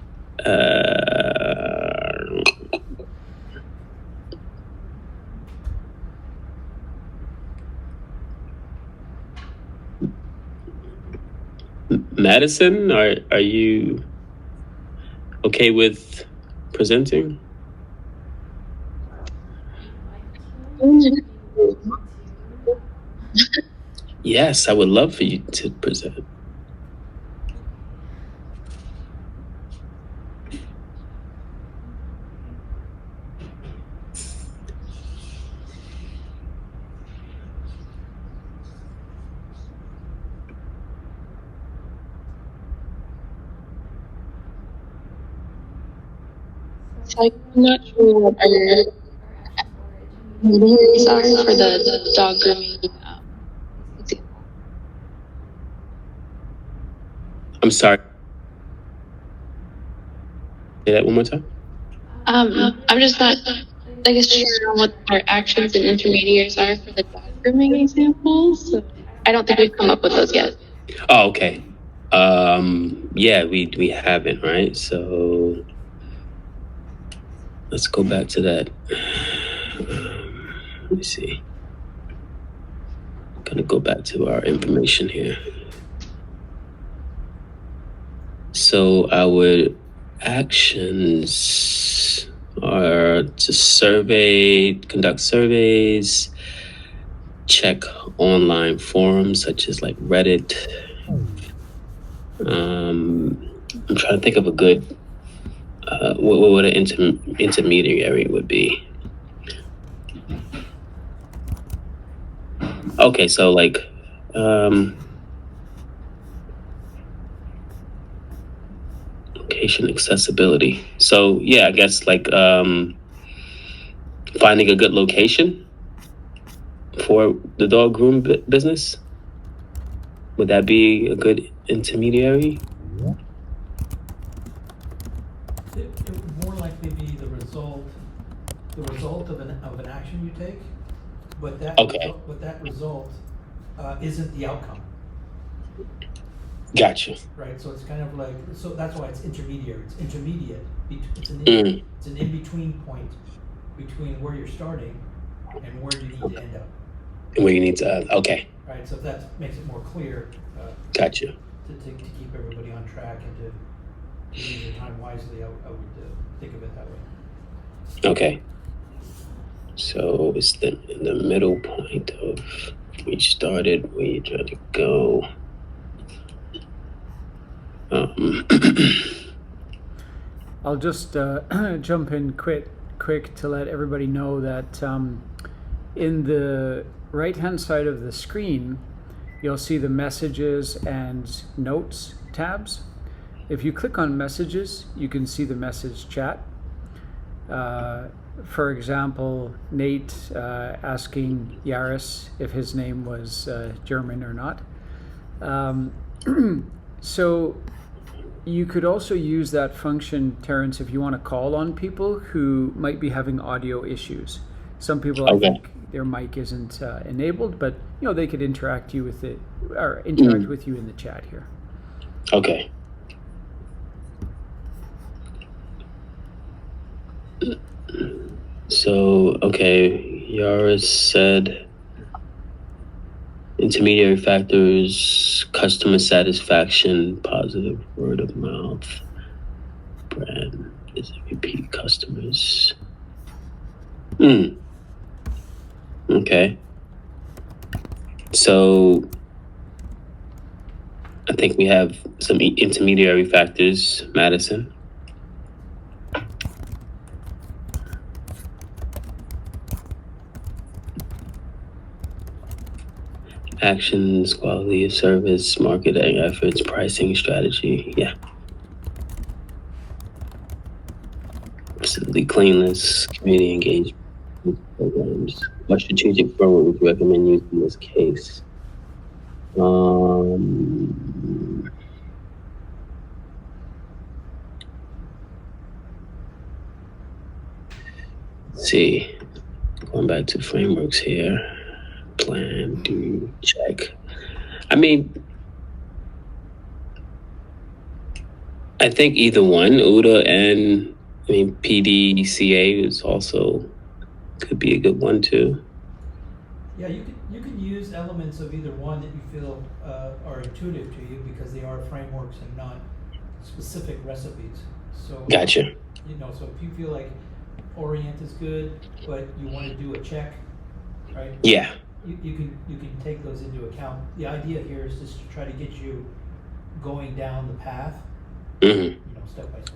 Speaker 2: Madison, are you okay with presenting? Yes, I would love for you to present.
Speaker 9: So I'm not sure what our intermediaries are for the dog grooming example.
Speaker 2: I'm sorry. Say that one more time.
Speaker 9: I'm just not, I guess, sure on what our actions and intermediaries are for the dog grooming examples. So I don't think we've come up with those yet.
Speaker 2: Oh, okay. Yeah, we haven't, right? So let's go back to that. Let me see. Gonna go back to our information here. So our actions are to conduct surveys, check online forums such as like Reddit. I'm trying to think of a good what an intermediary would be. Okay, so like location accessibility. So yeah, I guess like finding a good location for the dog groom business. Would that be a good intermediary?
Speaker 7: It would more likely be the result of an action you take, but that
Speaker 2: Okay.
Speaker 7: result isn't the outcome,
Speaker 2: Gotcha.
Speaker 7: right? So it's kind of like, so that's why it's intermediary. It's intermediate. It's an in-between point between where you're starting and where you need to end up,
Speaker 2: Where you need to. Okay.
Speaker 7: right? So if that makes it more clear,
Speaker 2: Gotcha.
Speaker 7: to keep everybody on track and to use your time wisely, I would think of it that way.
Speaker 2: Okay. So it's in the middle point of we started, where you try to go.
Speaker 1: I'll just jump in quick to let everybody know that in the right-hand side of the screen, you'll see the messages and notes tabs. If you click on messages, you can see the message chat. For example, Nate asking Yaris if his name was German or not. So you could also use that function, Terrence, if you want to call on people who might be having audio issues. Some people, I think their mic isn't enabled, but you know they could interact with you in the chat here.
Speaker 2: Okay. So, okay, Yaris said intermediary factors, customer satisfaction, positive word of mouth, brand, is it repeat customers? Okay. So, I think we have some intermediary factors, Madison. Actions, quality of service, marketing efforts, pricing strategy. Yeah. facility cleanliness, community engagement programs. What strategic framework would you recommend using in this case? Let's see, going back to frameworks here. Plan, do, check. I mean, I think either one, UDA and PDCA is also could be a good one too.
Speaker 7: Yeah, you can use elements of either one that you feel are intuitive to you because they are frameworks and not specific recipes. So
Speaker 2: Gotcha.
Speaker 7: So if you feel like Orient is good, but you want to do a check, right?
Speaker 2: Yeah.
Speaker 7: You can take those into account. The idea here is just to try to get you going down the path,
Speaker 2: Mm-hmm.
Speaker 7: Step by step.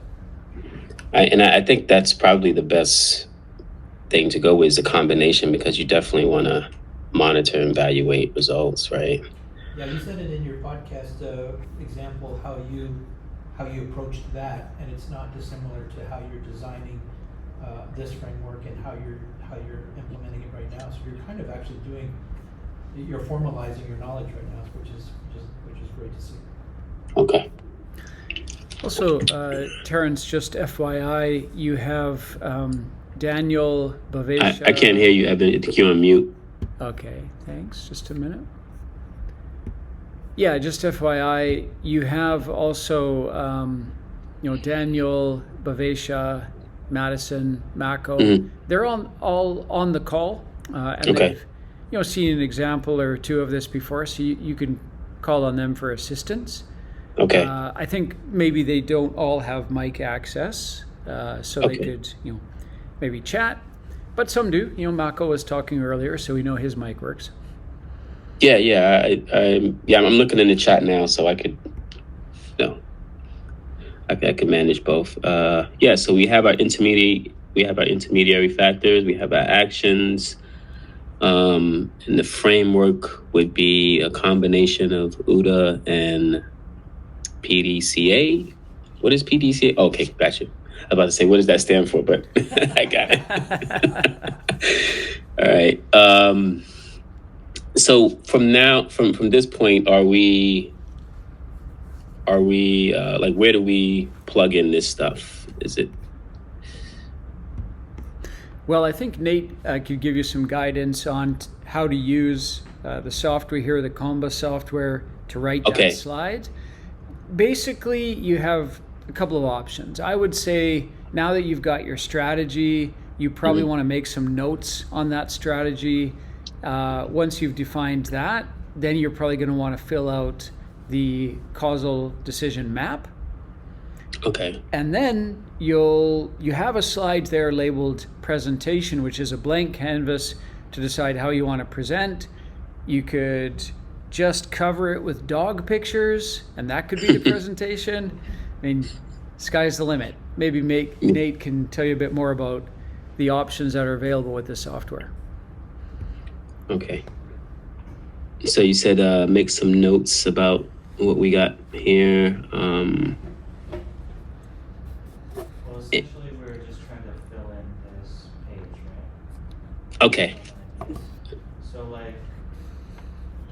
Speaker 2: I think that's probably the best thing to go with, is a combination, because you definitely want to monitor and evaluate results, right?
Speaker 7: Yeah, you said it in your podcast example how you approached that, and it's not dissimilar to how you're designing this framework and how you're implementing it right now. So you're kind of actually you're formalizing your knowledge right now, which is great to see.
Speaker 2: Okay.
Speaker 1: Also, Terrence, just FYI, you have Daniel Bavesha.
Speaker 2: I can't hear you, Evan. I think you're on mute.
Speaker 1: Okay, thanks. Just a minute. Yeah, just FYI, you have also, Daniel Bavesha, Madison, Mako.
Speaker 2: Mhm.
Speaker 1: They're all on the call, and
Speaker 2: Okay.
Speaker 1: they've, seen an example or two of this before, so you can call on them for assistance.
Speaker 2: Okay.
Speaker 1: I think maybe they don't all have mic access, so
Speaker 2: Okay.
Speaker 1: they could, maybe chat. But some do. Mako was talking earlier, so we know his mic works.
Speaker 2: Yeah. I'm looking in the chat now, so I could, I could manage both. So we have our intermediary factors, we have our actions, and the framework would be a combination of UDA and PDCA. What is PDCA? Okay, gotcha. I was about to say, what does that stand for? But I got it. All right. So from this point, are we like, where do we plug in this stuff? Is it?
Speaker 1: Well, I think Nate could give you some guidance on how to use the software here, the Comba software, to write
Speaker 2: Okay.
Speaker 1: down slides. Basically, you have a couple of options. I would say now that you've got your strategy, you probably want to make some notes on that strategy. Once you've defined that, then you're probably going to want to fill out the causal decision map.
Speaker 2: Okay.
Speaker 1: And then you have a slide there labeled presentation, which is a blank canvas to decide how you want to present. You could just cover it with dog pictures, and that could be the presentation. I mean, sky's the limit. Maybe Nate can tell you a bit more about the options that are available with this software.
Speaker 2: Okay. So you said make some notes about what we got here.
Speaker 6: Well, essentially, we're just trying to fill in this page, right?
Speaker 2: Okay.
Speaker 6: So, like,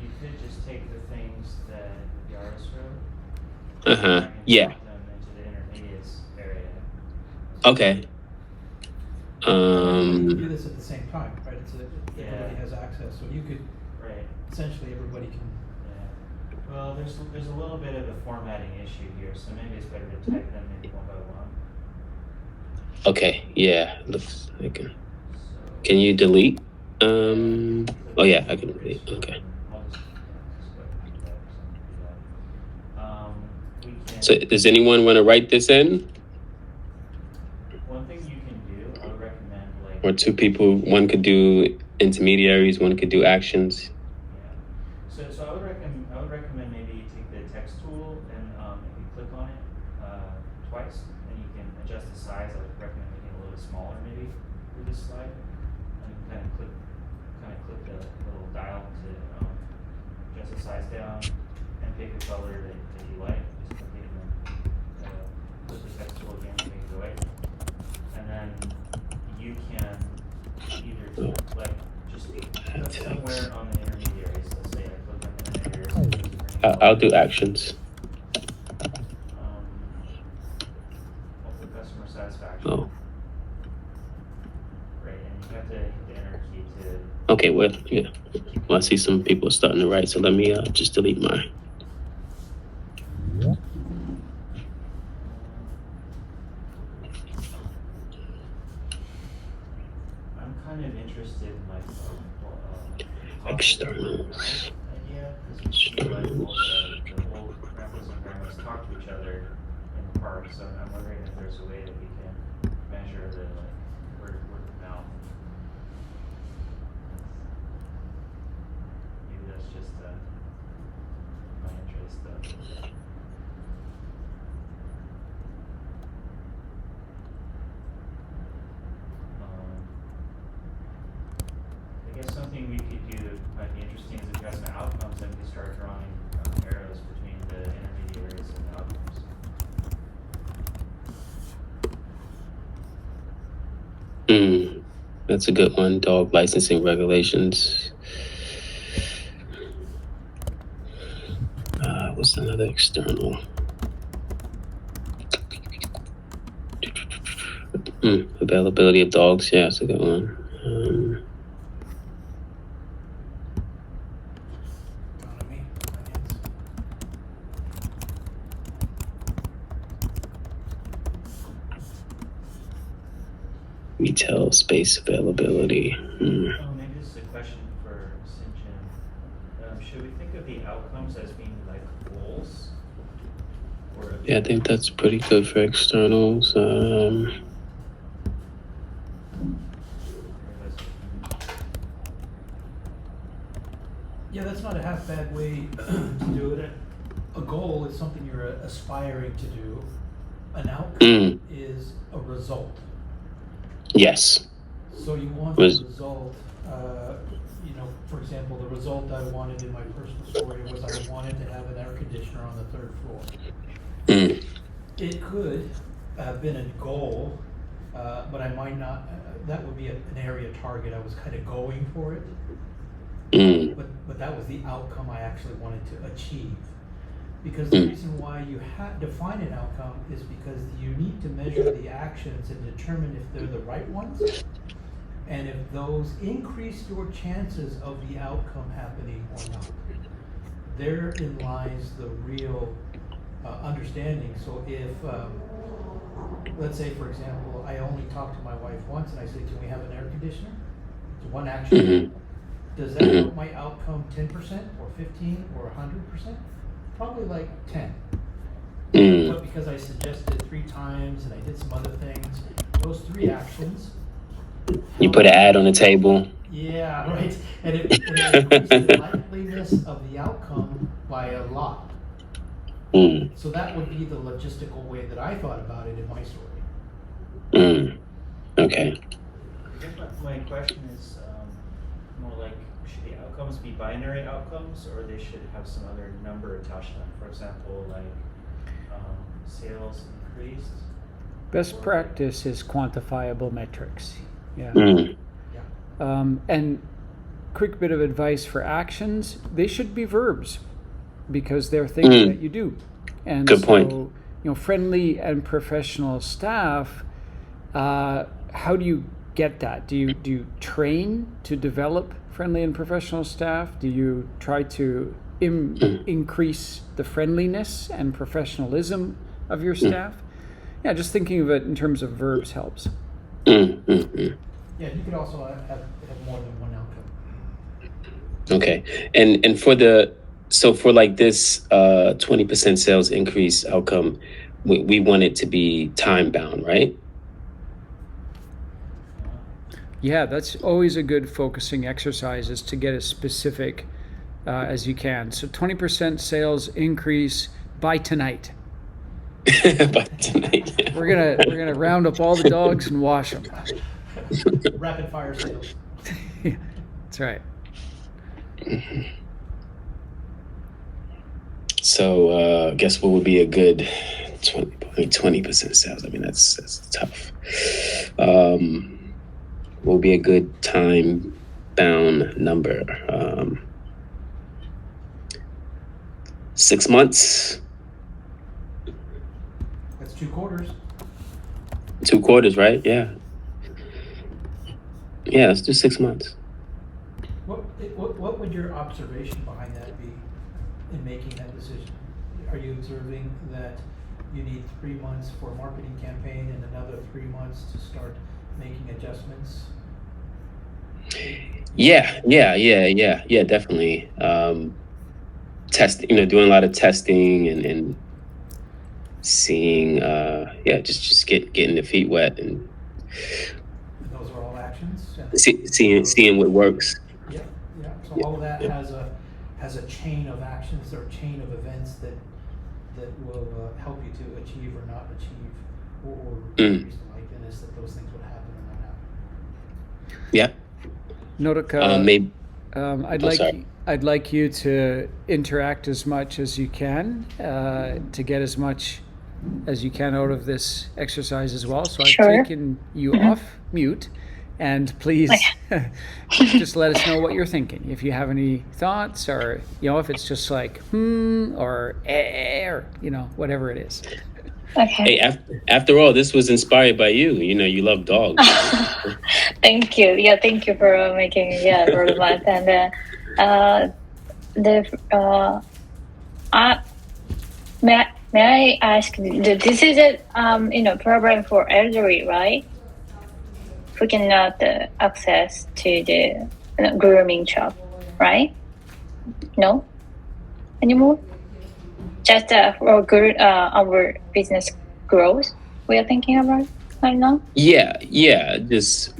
Speaker 6: you could just take the things that Yaris wrote. And
Speaker 2: Yeah.
Speaker 6: drop them into the intermediates area.
Speaker 2: Okay.
Speaker 7: You can do this at the same time, right? Everybody has access, so you could
Speaker 6: Right.
Speaker 7: essentially everybody can.
Speaker 6: Yeah. Well, there's a little bit of a formatting issue here, so maybe it's better to type them maybe one by one.
Speaker 2: Okay. Yeah. Looks like.
Speaker 6: So,
Speaker 2: Can you delete? Oh yeah, I can delete. Okay.
Speaker 6: I'll just go ahead and do that or something. We can.
Speaker 2: So does anyone want to write this in?
Speaker 6: One thing you can do, I would recommend, like.
Speaker 2: Or two people? One could do intermediaries. One could do actions.
Speaker 6: Yeah. So I would recommend maybe you take the text tool and if you click on it twice, and you can adjust the size. I would recommend making it a little bit smaller maybe for this slide, and kind of click the little dial to adjust the size down, and pick a color that you like. Just click it and then click the text tool again to make it go away, and then then you can either like just put somewhere on the intermediaries. Let's say I click on the intermediaries.
Speaker 2: I'll do actions.
Speaker 6: Hopefully customer satisfaction.
Speaker 2: Oh,
Speaker 6: Right, and you have to hit the enter key to.
Speaker 2: okay. Well, yeah. Well, I see some people starting to write, so let me just delete mine.
Speaker 6: I'm kind of interested in like
Speaker 2: Externals.
Speaker 6: idea because we see like all the old grandpas and grandmas talk to each other in the park. So I'm wondering if there's a way that we can measure the like word of mouth. Maybe that's just my interest. I guess something we could do that might be interesting is if you have some outcomes, then we start drawing arrows between the intermediaries and the outcomes.
Speaker 2: That's a good one. Dog licensing regulations. What's another external? Availability of dogs. Yeah, that's a good one.
Speaker 7: Economy,
Speaker 2: Retail space availability.
Speaker 6: Oh, maybe this is a question for Sinjin. Should we think of the outcomes as being like goals? Or
Speaker 2: Yeah, I think that's pretty good for externals.
Speaker 7: Yeah, that's not a half bad way to do it. A goal is something you're aspiring to do. An outcome is a result.
Speaker 2: Yes.
Speaker 7: So you want the result, for example, the result I wanted in my personal story was I wanted to have an air conditioner on the 3rd floor. It could have been a goal, but I might not, that would be an area target. I was kind of going for it. But that was the outcome I actually wanted to achieve. Because the reason why you define an outcome is because you need to measure the actions and determine if they're the right ones, and if those increase your chances of the outcome happening or not. Therein lies the real understanding. So if, let's say for example, I only talked to my wife once and I said, can we have an air conditioner? It's one action. Does that help my outcome 10% or 15 or 100%? Probably like 10. But because I suggested 3 times and I did some other things, those 3 actions.
Speaker 2: You put an ad on the table.
Speaker 7: Yeah, right. And it increased the likeliness of the outcome by a lot. So that would be the logistical way that I thought about it in my story.
Speaker 2: Okay.
Speaker 6: I guess my question is more like, should the outcomes be binary outcomes, or they should have some other number attached to them? For example, like sales increased.
Speaker 1: Best practice is quantifiable metrics. Yeah. And quick bit of advice for actions: they should be verbs because they're things that you do. And
Speaker 2: good point.
Speaker 1: So, friendly and professional staff. How do you get that? Do you train to develop friendly and professional staff? Do you try to increase the friendliness and professionalism of your staff? Yeah, just thinking of it in terms of verbs helps.
Speaker 7: Yeah, you could also have more than one outcome.
Speaker 2: Okay, and for like this 20% sales increase outcome, we want it to be time bound, right?
Speaker 1: Yeah, that's always a good focusing exercise, is to get as specific as you can. So 20% sales increase by tonight.
Speaker 2: By tonight. Yeah.
Speaker 1: We're gonna round up all the dogs and wash them.
Speaker 7: Rapid fire sales.
Speaker 1: Yeah, that's right.
Speaker 2: So I guess what would be a good 20 mean, 20% sales. I mean, that's tough. Will be a good time-bound number. 6 months.
Speaker 7: That's 2 quarters.
Speaker 2: 2 quarters, right? Yeah. Yeah, let's do 6 months.
Speaker 7: What would your observation behind that be in making that decision? Are you observing that you need 3 months for a marketing campaign and another 3 months to start making adjustments?
Speaker 2: Yeah, definitely. Doing a lot of testing and seeing, just getting the feet wet and
Speaker 7: And those are all actions?
Speaker 2: seeing what works.
Speaker 7: Yeah. So all of that has a chain of actions or chain of events that will help you to achieve or not achieve, or increase the likeliness that those things would happen or not happen.
Speaker 2: Yeah.
Speaker 1: Notika,
Speaker 2: Maybe.
Speaker 1: I'd like you to interact as much as you can to get as much as you can out of this exercise as well. So I've
Speaker 3: Sure.
Speaker 1: taken you off mute, and please just let us know what you're thinking. If you have any thoughts, or if it's just like or or whatever it is.
Speaker 3: Okay.
Speaker 2: Hey, after all, this was inspired by you. You love dogs.
Speaker 3: Thank you. Yeah, thank you for making roadmap. And may I ask? This is a program for elderly, right? Who cannot access to the grooming shop, right? No, anymore. Just for our business growth, we are thinking about right now.
Speaker 2: Yeah. Just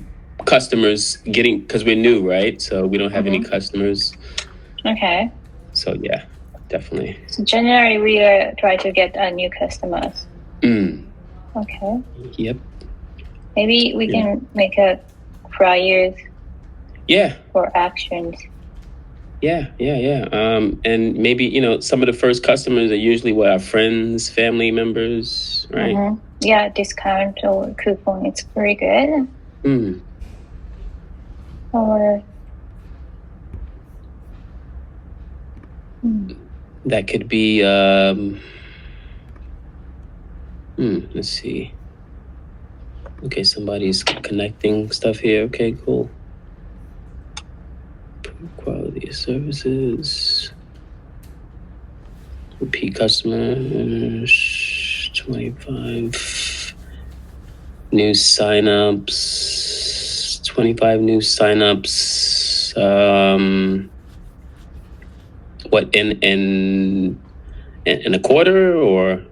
Speaker 2: customers because we're new, right? So we don't have any customers.
Speaker 3: Okay.
Speaker 2: So yeah, definitely.
Speaker 3: So generally, we try to get new customers. Okay.
Speaker 2: Yep.
Speaker 3: Maybe we can make a flyers
Speaker 2: Yeah.
Speaker 3: for actions.
Speaker 2: Yeah. And maybe, some of the first customers are usually our friends, family members, right?
Speaker 3: Yeah, discount or coupon, it's very good. Or
Speaker 2: That could be, let's see. Okay, somebody's connecting stuff here. Okay, cool. Quality of services. Repeat customers. 25 new signups. 25 new signups. What in a quarter or?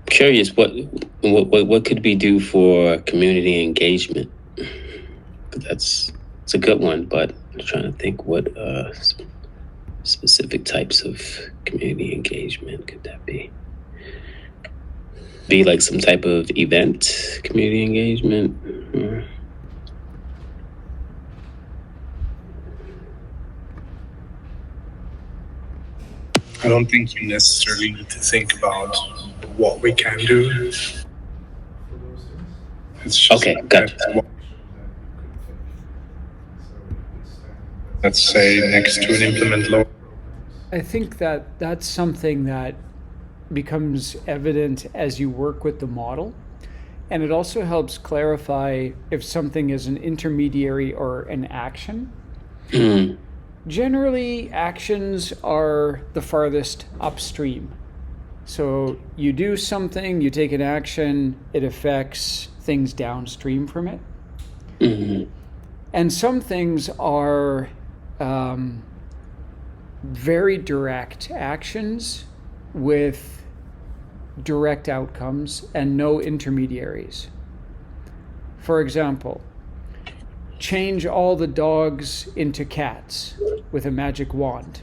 Speaker 2: Curious what could we do for community engagement? It's a good one, but I'm trying to think what specific types of community engagement could that be? Be like some type of event, community engagement.
Speaker 8: I don't think you necessarily need to think about what we can do. It's just
Speaker 2: Okay, gotcha.
Speaker 8: Let's say next to an implement load.
Speaker 1: I think that's something that becomes evident as you work with the model. And it also helps clarify if something is an intermediary or an action. Generally, actions are the farthest upstream. So you do something, you take an action, it affects things downstream from it. And some things are very direct actions with direct outcomes and no intermediaries. For example, change all the dogs into cats with a magic wand.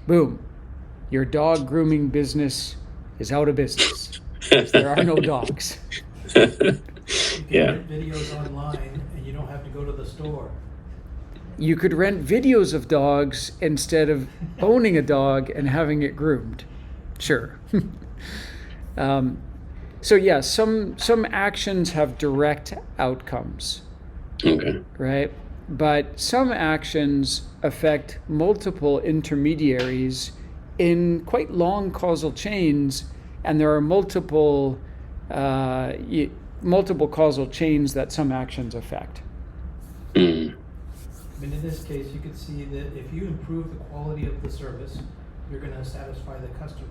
Speaker 1: Boom. Your dog grooming business is out of business because there are no dogs.
Speaker 7: You can rent videos online and you don't have to go to the store.
Speaker 1: You could rent videos of dogs instead of owning a dog and having it groomed. Sure. So yeah, some actions have direct outcomes,
Speaker 2: Okay.
Speaker 1: right? But some actions affect multiple intermediaries in quite long causal chains, and there are multiple causal chains that some actions affect.
Speaker 2: Mm.
Speaker 7: I mean, in this case, you could see that if you improve the quality of the service, you're going to satisfy the customer.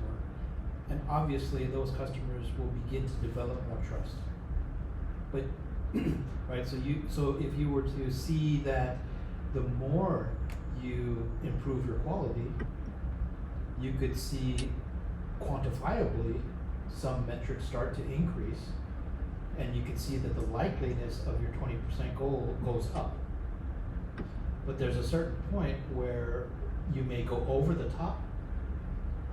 Speaker 7: And obviously, those customers will begin to develop more trust. But, right, so if you were to see that the more you improve your quality, you could see quantifiably some metrics start to increase, and you can see that the likeliness of your 20% goal goes up. But there's a certain point where you may go over the top.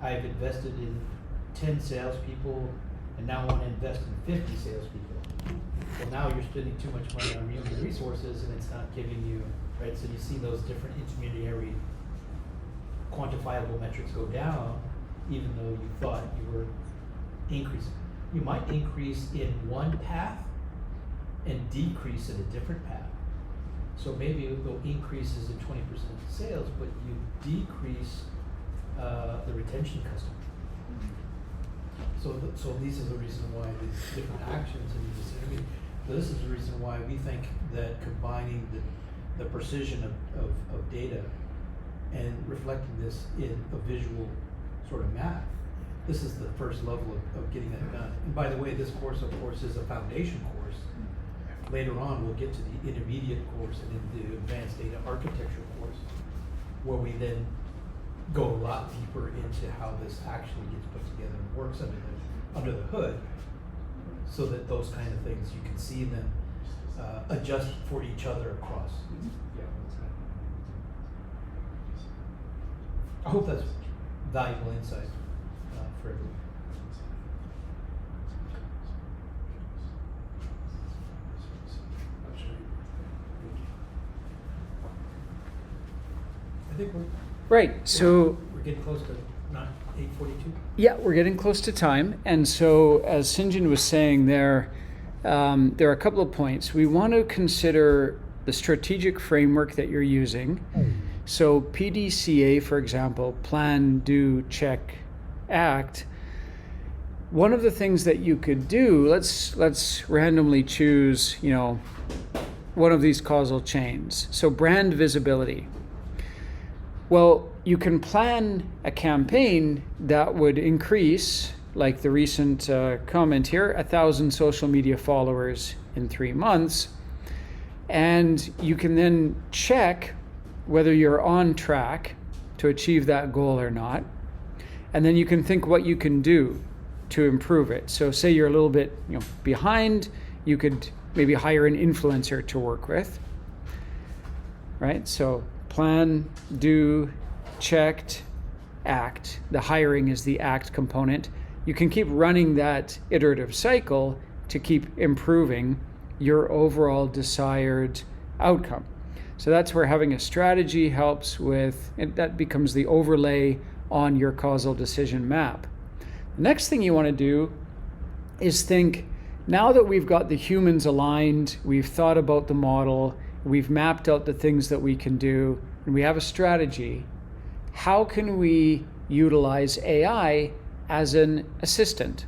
Speaker 7: I've invested in 10 salespeople and now want to invest in 50 salespeople. Well, now you're spending too much money on human resources and it's not giving you, right? So you see those different intermediary quantifiable metrics go down, even though you thought you were increasing. You might increase in one path and decrease in a different path. So maybe it'll increases in 20% sales, but you decrease the retention customer. So this is the reason why these different actions and these intermediate. So this is the reason why we think that combining the precision of data and reflecting this in a visual sort of map, this is the first level of getting that done. And by the way, this course, of course, is a foundation course. Later on, we'll get to the intermediate course and then the advanced data architecture course, where we then go a lot deeper into how this actually gets put together and works under the hood, so that those kind of things, you can see them adjust for each other across. I hope that's valuable insight for everyone. I think
Speaker 1: Right, so
Speaker 7: we're getting close to 8:42.
Speaker 1: yeah, we're getting close to time. And so as Sinjin was saying there are a couple of points. We want to consider the strategic framework that you're using. So PDCA, for example, plan, do, check, act. One of the things that you could do, let's randomly choose, one of these causal chains. So brand visibility. Well, you can plan a campaign that would increase, like the recent comment here, 1,000 social media followers in 3 months. And you can then check whether you're on track to achieve that goal or not. And then you can think what you can do to improve it. So say you're a little bit behind, you could maybe hire an influencer to work with, right? So plan, do, checked, act. The hiring is the act component. You can keep running that iterative cycle to keep improving your overall desired outcome. So that's where having a strategy helps with, and that becomes the overlay on your causal decision map. The next thing you want to do is think, now that we've got the humans aligned, we've thought about the model, we've mapped out the things that we can do, and we have a strategy, how can we utilize AI as an assistant?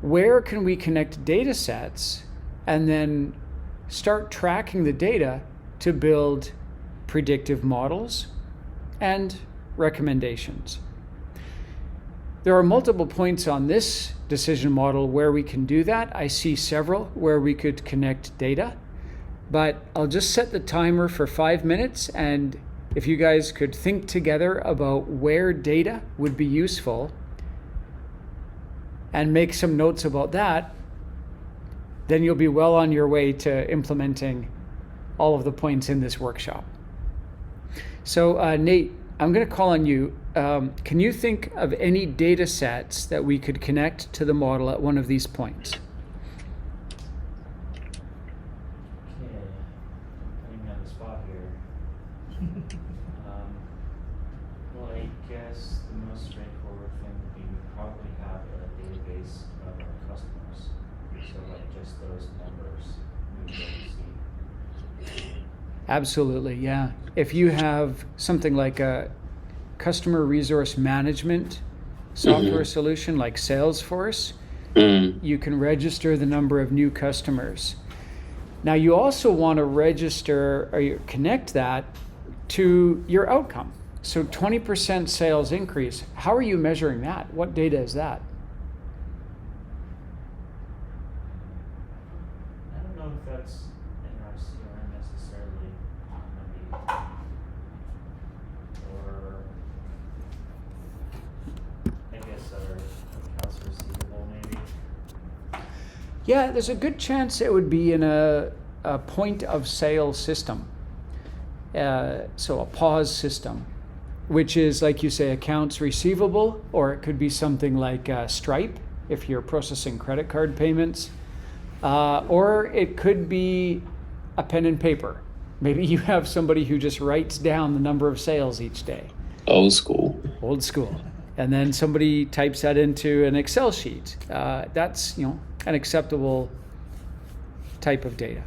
Speaker 1: Where can we connect data sets and then start tracking the data to build predictive models and recommendations? There are multiple points on this decision model where we can do that. I see several where we could connect data, but I'll just set the timer for 5 minutes, and if you guys could think together about where data would be useful and make some notes about that, then you'll be well on your way to implementing all of the points in this workshop. So Nate, I'm going to call on you. Can you think of any data sets that we could connect to the model at one of these points?
Speaker 6: Okay. Putting me on the spot here. Well, I guess the most straightforward thing would be we probably have a database of our customers. So like just those numbers we would be able to see.
Speaker 1: Absolutely, yeah. If you have something like a customer resource management software solution like Salesforce, you can register the number of new customers. Now you also want to register or connect that to your outcome. So 20% sales increase. How are you measuring that? What data is that?
Speaker 6: I don't know if that's in our CRM necessarily, maybe, or I guess our accounts receivable maybe.
Speaker 1: Yeah, there's a good chance it would be in a point of sale system. So a POS system, which is, like you say, accounts receivable, or it could be something like Stripe if you're processing credit card payments, or it could be a pen and paper. Maybe you have somebody who just writes down the number of sales each day.
Speaker 2: Old school.
Speaker 1: Old school. And then somebody types that into an Excel sheet. That's, an acceptable type of data.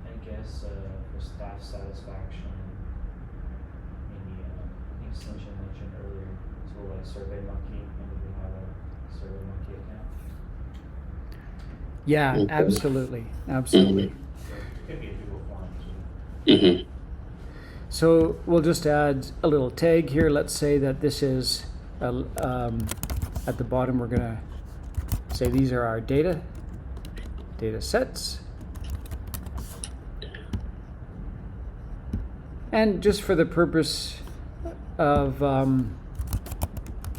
Speaker 6: I guess for staff satisfaction, maybe I think Slinchen mentioned earlier, a tool like SurveyMonkey, maybe we have a SurveyMonkey account.
Speaker 1: Yeah,
Speaker 2: Okay.
Speaker 1: absolutely. Absolutely.
Speaker 6: So it could be a Google form too.
Speaker 1: So we'll just add a little tag here. Let's say that this is, at the bottom, we're going to say these are our data sets. And just for the purpose of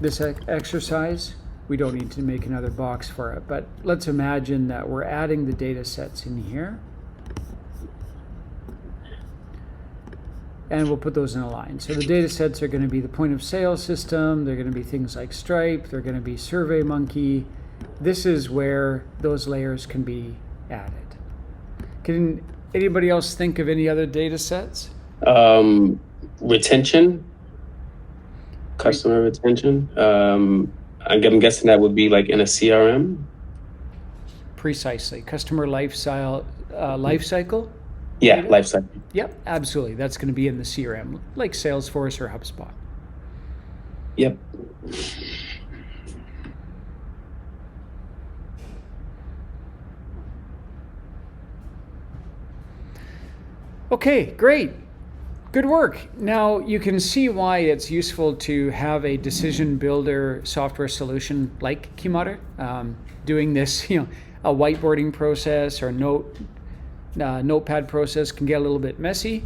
Speaker 1: this exercise, we don't need to make another box for it. But let's imagine that we're adding the data sets in here. And we'll put those in a line. So the data sets are going to be the point of sale system. They're going to be things like Stripe. They're going to be SurveyMonkey. This is where those layers can be added. Can anybody else think of any other data sets?
Speaker 2: Retention, customer retention. I'm guessing that would be like in a CRM.
Speaker 1: Precisely. Customer life cycle.
Speaker 2: Yeah,
Speaker 1: Data?
Speaker 2: life cycle.
Speaker 1: Yep, absolutely. That's going to be in the CRM, like Salesforce or HubSpot.
Speaker 2: Yep.
Speaker 1: Okay, great. Good work. Now you can see why it's useful to have a decision builder software solution like Keymatter. Doing this, a whiteboarding process or notepad process can get a little bit messy,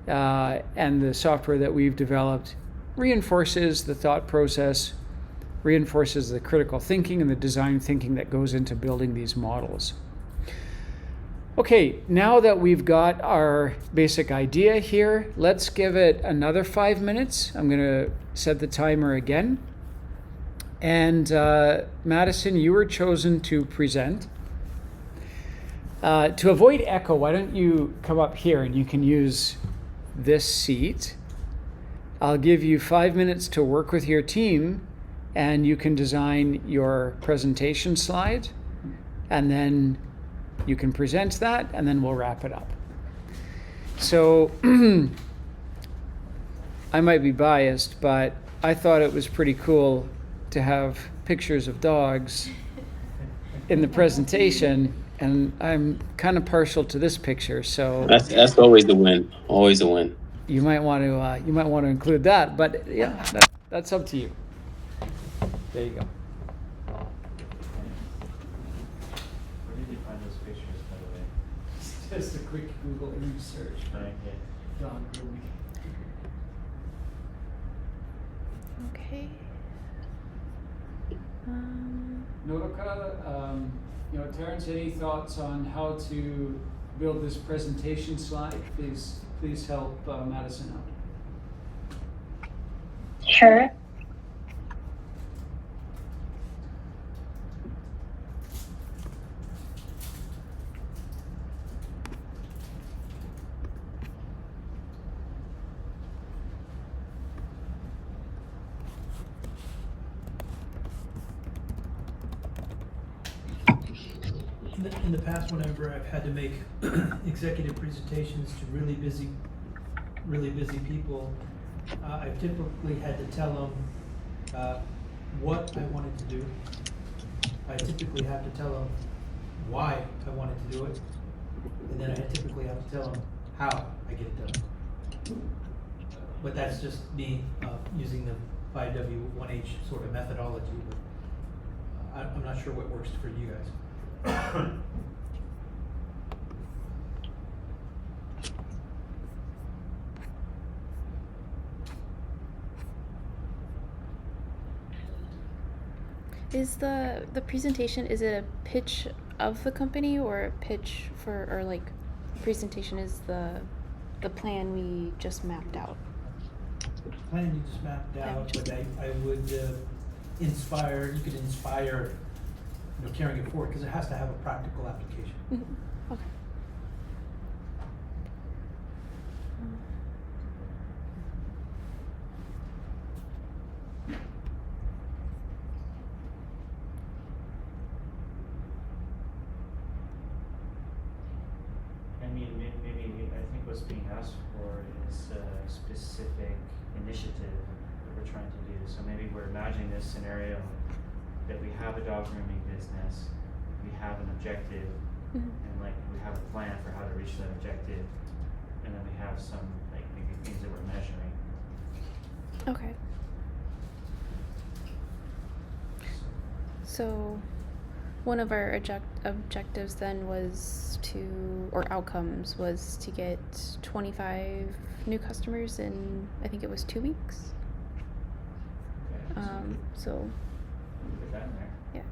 Speaker 1: and the software that we've developed reinforces the thought process, reinforces the critical thinking and the design thinking that goes into building these models. Okay, now that we've got our basic idea here, let's give it another 5 minutes. I'm going to set the timer again. And Madison, you were chosen to present. To avoid echo, why don't you come up here and you can use this seat. I'll give you 5 minutes to work with your team, and you can design your presentation slide, and then you can present that, and then we'll wrap it up. So I might be biased, but I thought it was pretty cool to have pictures of dogs in the presentation, and I'm kind of partial to this picture, so
Speaker 2: That's always the win. Always a win.
Speaker 1: you might want to include that. But yeah, that's up to you. There you go.
Speaker 6: Where did you find those pictures, by the way?
Speaker 1: Just a quick Google image search for dog grooming.
Speaker 10: Okay.
Speaker 1: Nodoka, Terrence, any thoughts on how to build this presentation slide? Please help Madison out.
Speaker 3: Sure.
Speaker 7: In the past, whenever I've had to make executive presentations to really busy people, I've typically had to tell them what I wanted to do. I typically have to tell them why I wanted to do it, and then I typically have to tell them how I get it done. But that's just me using the 5W1H sort of methodology. But I'm not sure what works for you guys.
Speaker 10: Is the presentation, is it a pitch of the company or a pitch for, or like presentation is the plan we just mapped out?
Speaker 7: The plan you just mapped out, but I would inspire, you could inspire, you know, carrying it forward, because it has to have a practical application.
Speaker 10: Mm-hmm. Okay.
Speaker 6: I mean, maybe I think what's being asked for is a specific initiative that we're trying to do. So maybe we're imagining this scenario that we have a dog grooming business, we have an objective, and like we have a plan for how to reach that objective, and then we have some like maybe things that we're measuring.
Speaker 10: Okay. So one of our objectives then was to, or outcomes was to get 25 new customers in, I think it was 2 weeks.
Speaker 6: Okay.
Speaker 10: So
Speaker 6: Put that in there.
Speaker 10: yeah.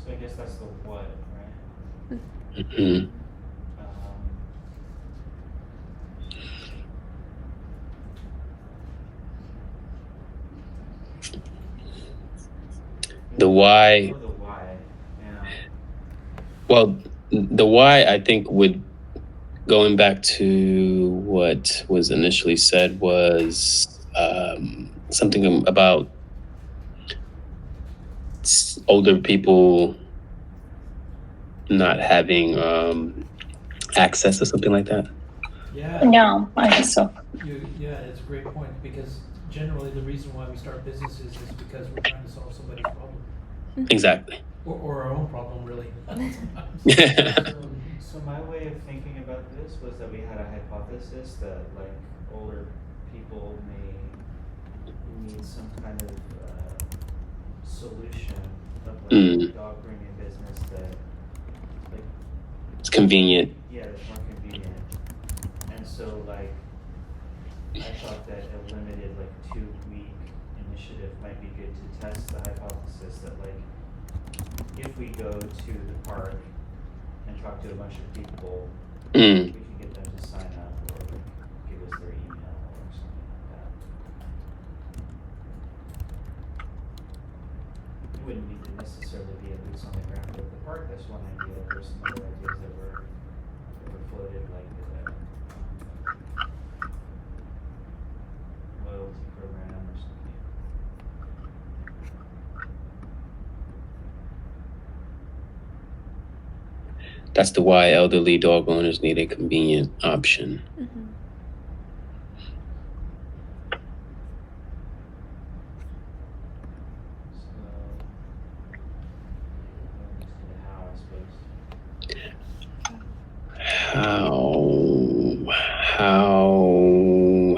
Speaker 6: So I guess that's the what, right?
Speaker 2: Mhm. The why.
Speaker 6: Oh, the why. Yeah.
Speaker 2: Well, the why I think would, going back to what was initially said, was something about older people not having access or something like that.
Speaker 7: Yeah.
Speaker 3: No, I guess so.
Speaker 7: Yeah, it's a great point, because generally the reason why we start businesses is because we're trying to solve somebody's problem.
Speaker 2: Exactly.
Speaker 7: Or our own problem, really.
Speaker 6: So my way of thinking about this was that we had a hypothesis that like older people may need some kind of solution of like a dog grooming business that like
Speaker 2: It's convenient.
Speaker 6: yeah, that's more convenient. And so like I thought that a limited like 2-week initiative might be good to test the hypothesis that like if we go to the park and talk to a bunch of people, we can get them to sign up or give us their email or something like that. It wouldn't need to necessarily be a boots on the ground at the park. That's one idea. There's some other ideas that were floated, like loyalty program or something.
Speaker 2: That's the why elderly dog owners need a convenient option.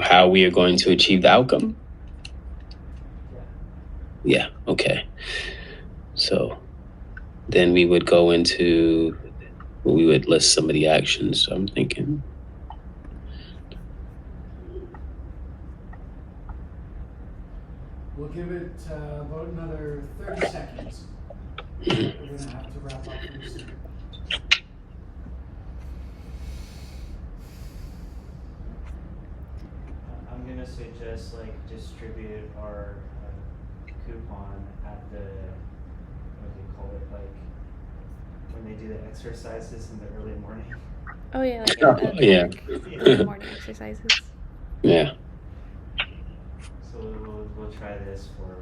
Speaker 2: How we are going to achieve the outcome? Yeah, okay. So then we would go into, we would list some of the actions. So I'm thinking.
Speaker 4: We'll give it about another 30 seconds. We're gonna have to wrap up pretty soon.
Speaker 6: I'm gonna suggest like distribute our coupon at the, what do you call it, like when they do the exercises in the early morning.
Speaker 10: Oh yeah, like
Speaker 2: Yeah.
Speaker 10: early morning exercises.
Speaker 2: Yeah.
Speaker 6: So we'll try this for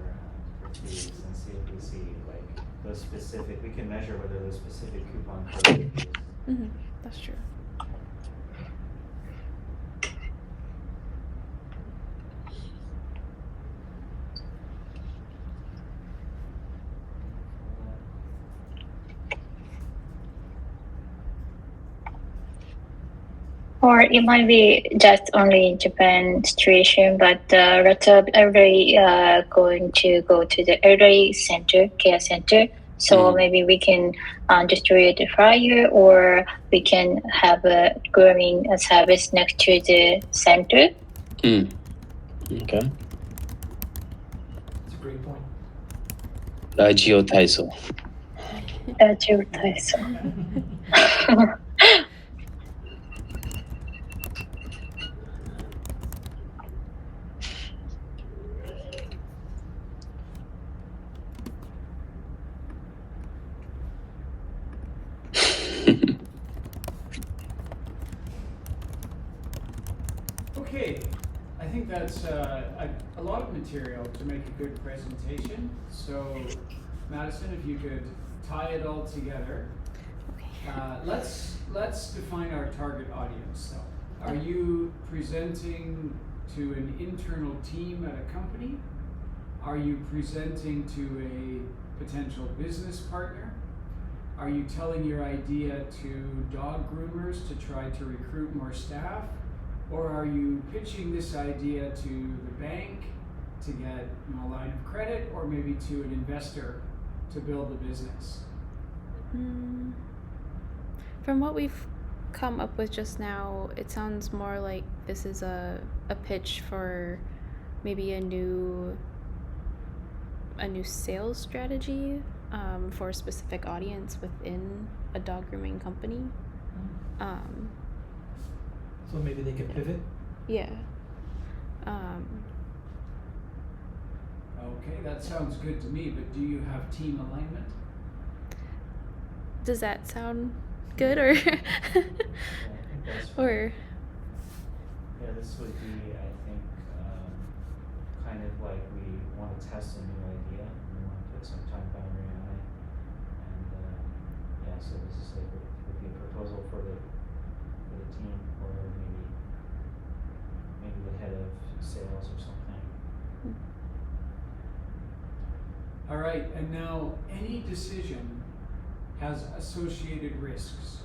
Speaker 6: 2 weeks and see if we see like those specific. We can measure whether those specific coupon codes are used.
Speaker 10: That's true.
Speaker 3: Or it might be just only Japan situation, but lots of elderly going to go to the elderly care center. So maybe we can distribute a flyer, or we can have a grooming service next to the center.
Speaker 2: Okay.
Speaker 7: That's a great point.
Speaker 2: Rajio Taiso.
Speaker 1: Okay, I think that's a lot of material to make a good presentation. So, Madison, if you could tie it all together. Let's define our target audience, though. Are you presenting to an internal team at a company? Are you presenting to a potential business partner? Are you telling your idea to dog groomers to try to recruit more staff? Or are you pitching this idea to the bank to get a line of credit, or maybe to an investor to build the business?
Speaker 10: From what we've come up with just now, it sounds more like this is a pitch for maybe a new sales strategy for a specific audience within a dog grooming company.
Speaker 7: So maybe they could pivot?
Speaker 10: Yeah.
Speaker 1: Okay, that sounds good to me, but do you have team alignment?
Speaker 10: Does that sound good, or
Speaker 6: Yeah, I think that's fine.
Speaker 10: or
Speaker 6: Yeah, this would be, I think, kind of like we want to test a new idea. We want to put some time boundary on it. And yeah, so this is like would be a proposal for the team, or maybe the head of sales or something.
Speaker 1: All right, and now any decision has associated risks.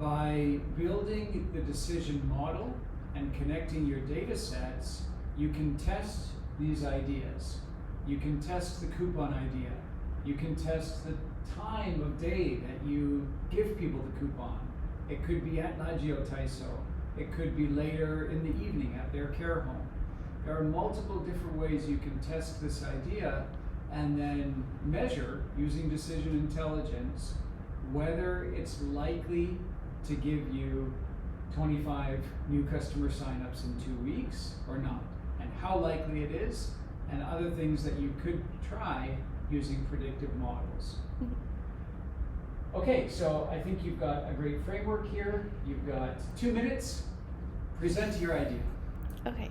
Speaker 1: By building the decision model and connecting your data sets, you can test these ideas. You can test the coupon idea. You can test the time of day that you give people the coupon. It could be at Nagio Taiso. It could be later in the evening at their care home. There are multiple different ways you can test this idea and then measure, using decision intelligence, whether it's likely to give you 25 new customer signups in 2 weeks or not, and how likely it is, and other things that you could try using predictive models. Okay, so I think you've got a great framework here. You've got 2 minutes. Present your idea.
Speaker 10: Okay.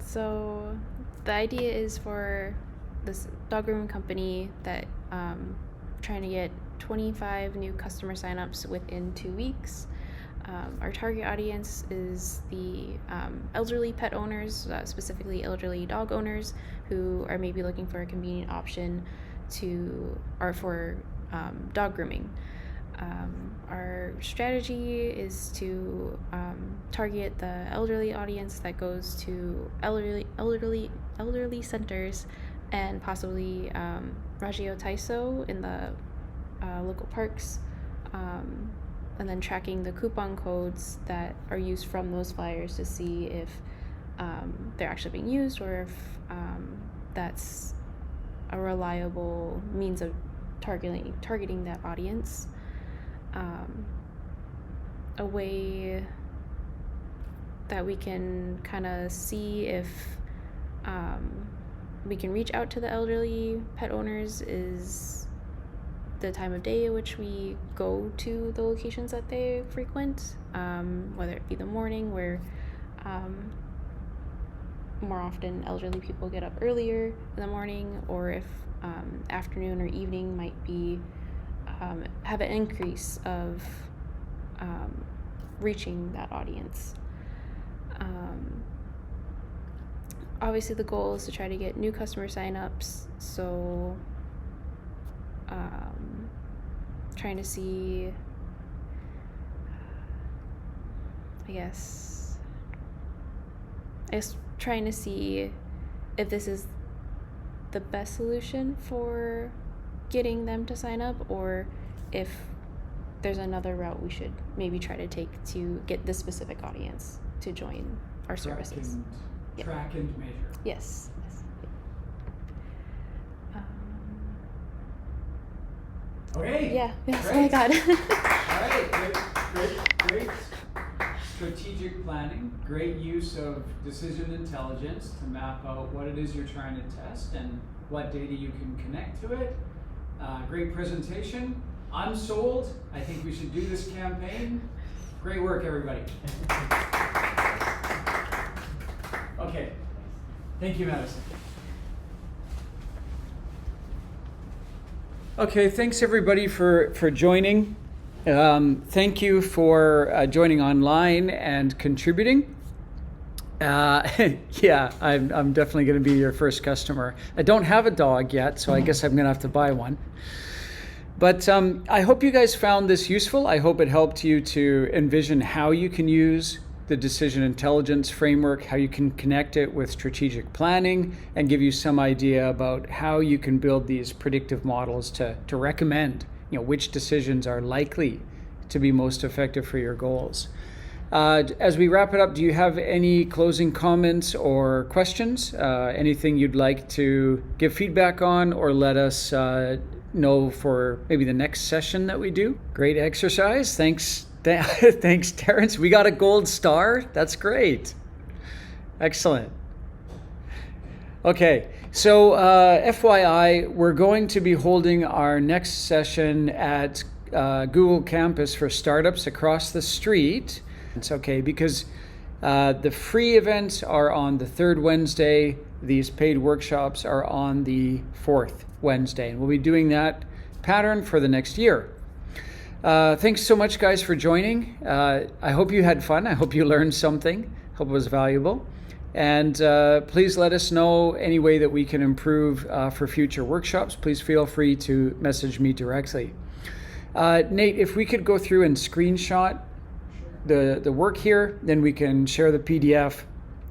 Speaker 10: So the idea is for this dog grooming company that trying to get 25 new customer signups within 2 weeks. Our target audience is the elderly pet owners, specifically elderly dog owners, who are maybe looking for a convenient option for dog grooming. Our strategy is to target the elderly audience that goes to elderly centers and possibly Rajio Taiso in the local parks, and then tracking the coupon codes that are used from those flyers to see if they're actually being used, or if that's a reliable means of targeting that audience. A way that we can kind of see if we can reach out to the elderly pet owners is the time of day at which we go to the locations that they frequent, whether it be the morning where more often elderly people get up earlier in the morning, or if afternoon or evening might be have an increase of reaching that audience. Obviously the goal is to try to get new customer signups, so trying to see, I guess trying to see if this is the best solution for getting them to sign up, or if there's another route we should maybe try to take to get this specific audience to join our services. Yep.
Speaker 1: Track and measure.
Speaker 10: Yes.
Speaker 1: Okay.
Speaker 10: Yeah, that's all I got.
Speaker 1: All right, great. Strategic planning, great use of decision intelligence to map out what it is you're trying to test and what data you can connect to it. Great presentation. I'm sold. I think we should do this campaign. Great work, everybody. Okay. Thank you, Madison. Okay, thanks everybody for joining. Thank you for joining online and contributing. Yeah, I'm definitely going to be your first customer. I don't have a dog yet, so I guess I'm going to have to buy one. But I hope you guys found this useful. I hope it helped you to envision how you can use the decision intelligence framework, how you can connect it with strategic planning, and give you some idea about how you can build these predictive models to recommend, which decisions are likely to be most effective for your goals. As we wrap it up, do you have any closing comments or questions? Anything you'd like to give feedback on or let us know for maybe the next session that we do? Great exercise. Thanks, Terrence. We got a gold star. That's great. Excellent. Okay, so FYI, we're going to be holding our next session at Google Campus for startups across the street. It's okay because the free events are on the third Wednesday. These paid workshops are on the fourth Wednesday, and we'll be doing that pattern for the next year. Thanks so much, guys, for joining. I hope you had fun. I hope you learned something. Hope it was valuable. And please let us know any way that we can improve for future workshops. Please feel free to message me directly. Nate, if we could go through and screenshot the work here, then we can share the PDF,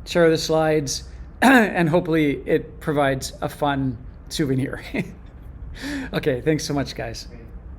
Speaker 1: share the slides, and hopefully it provides a fun souvenir. Okay, thanks so much, guys.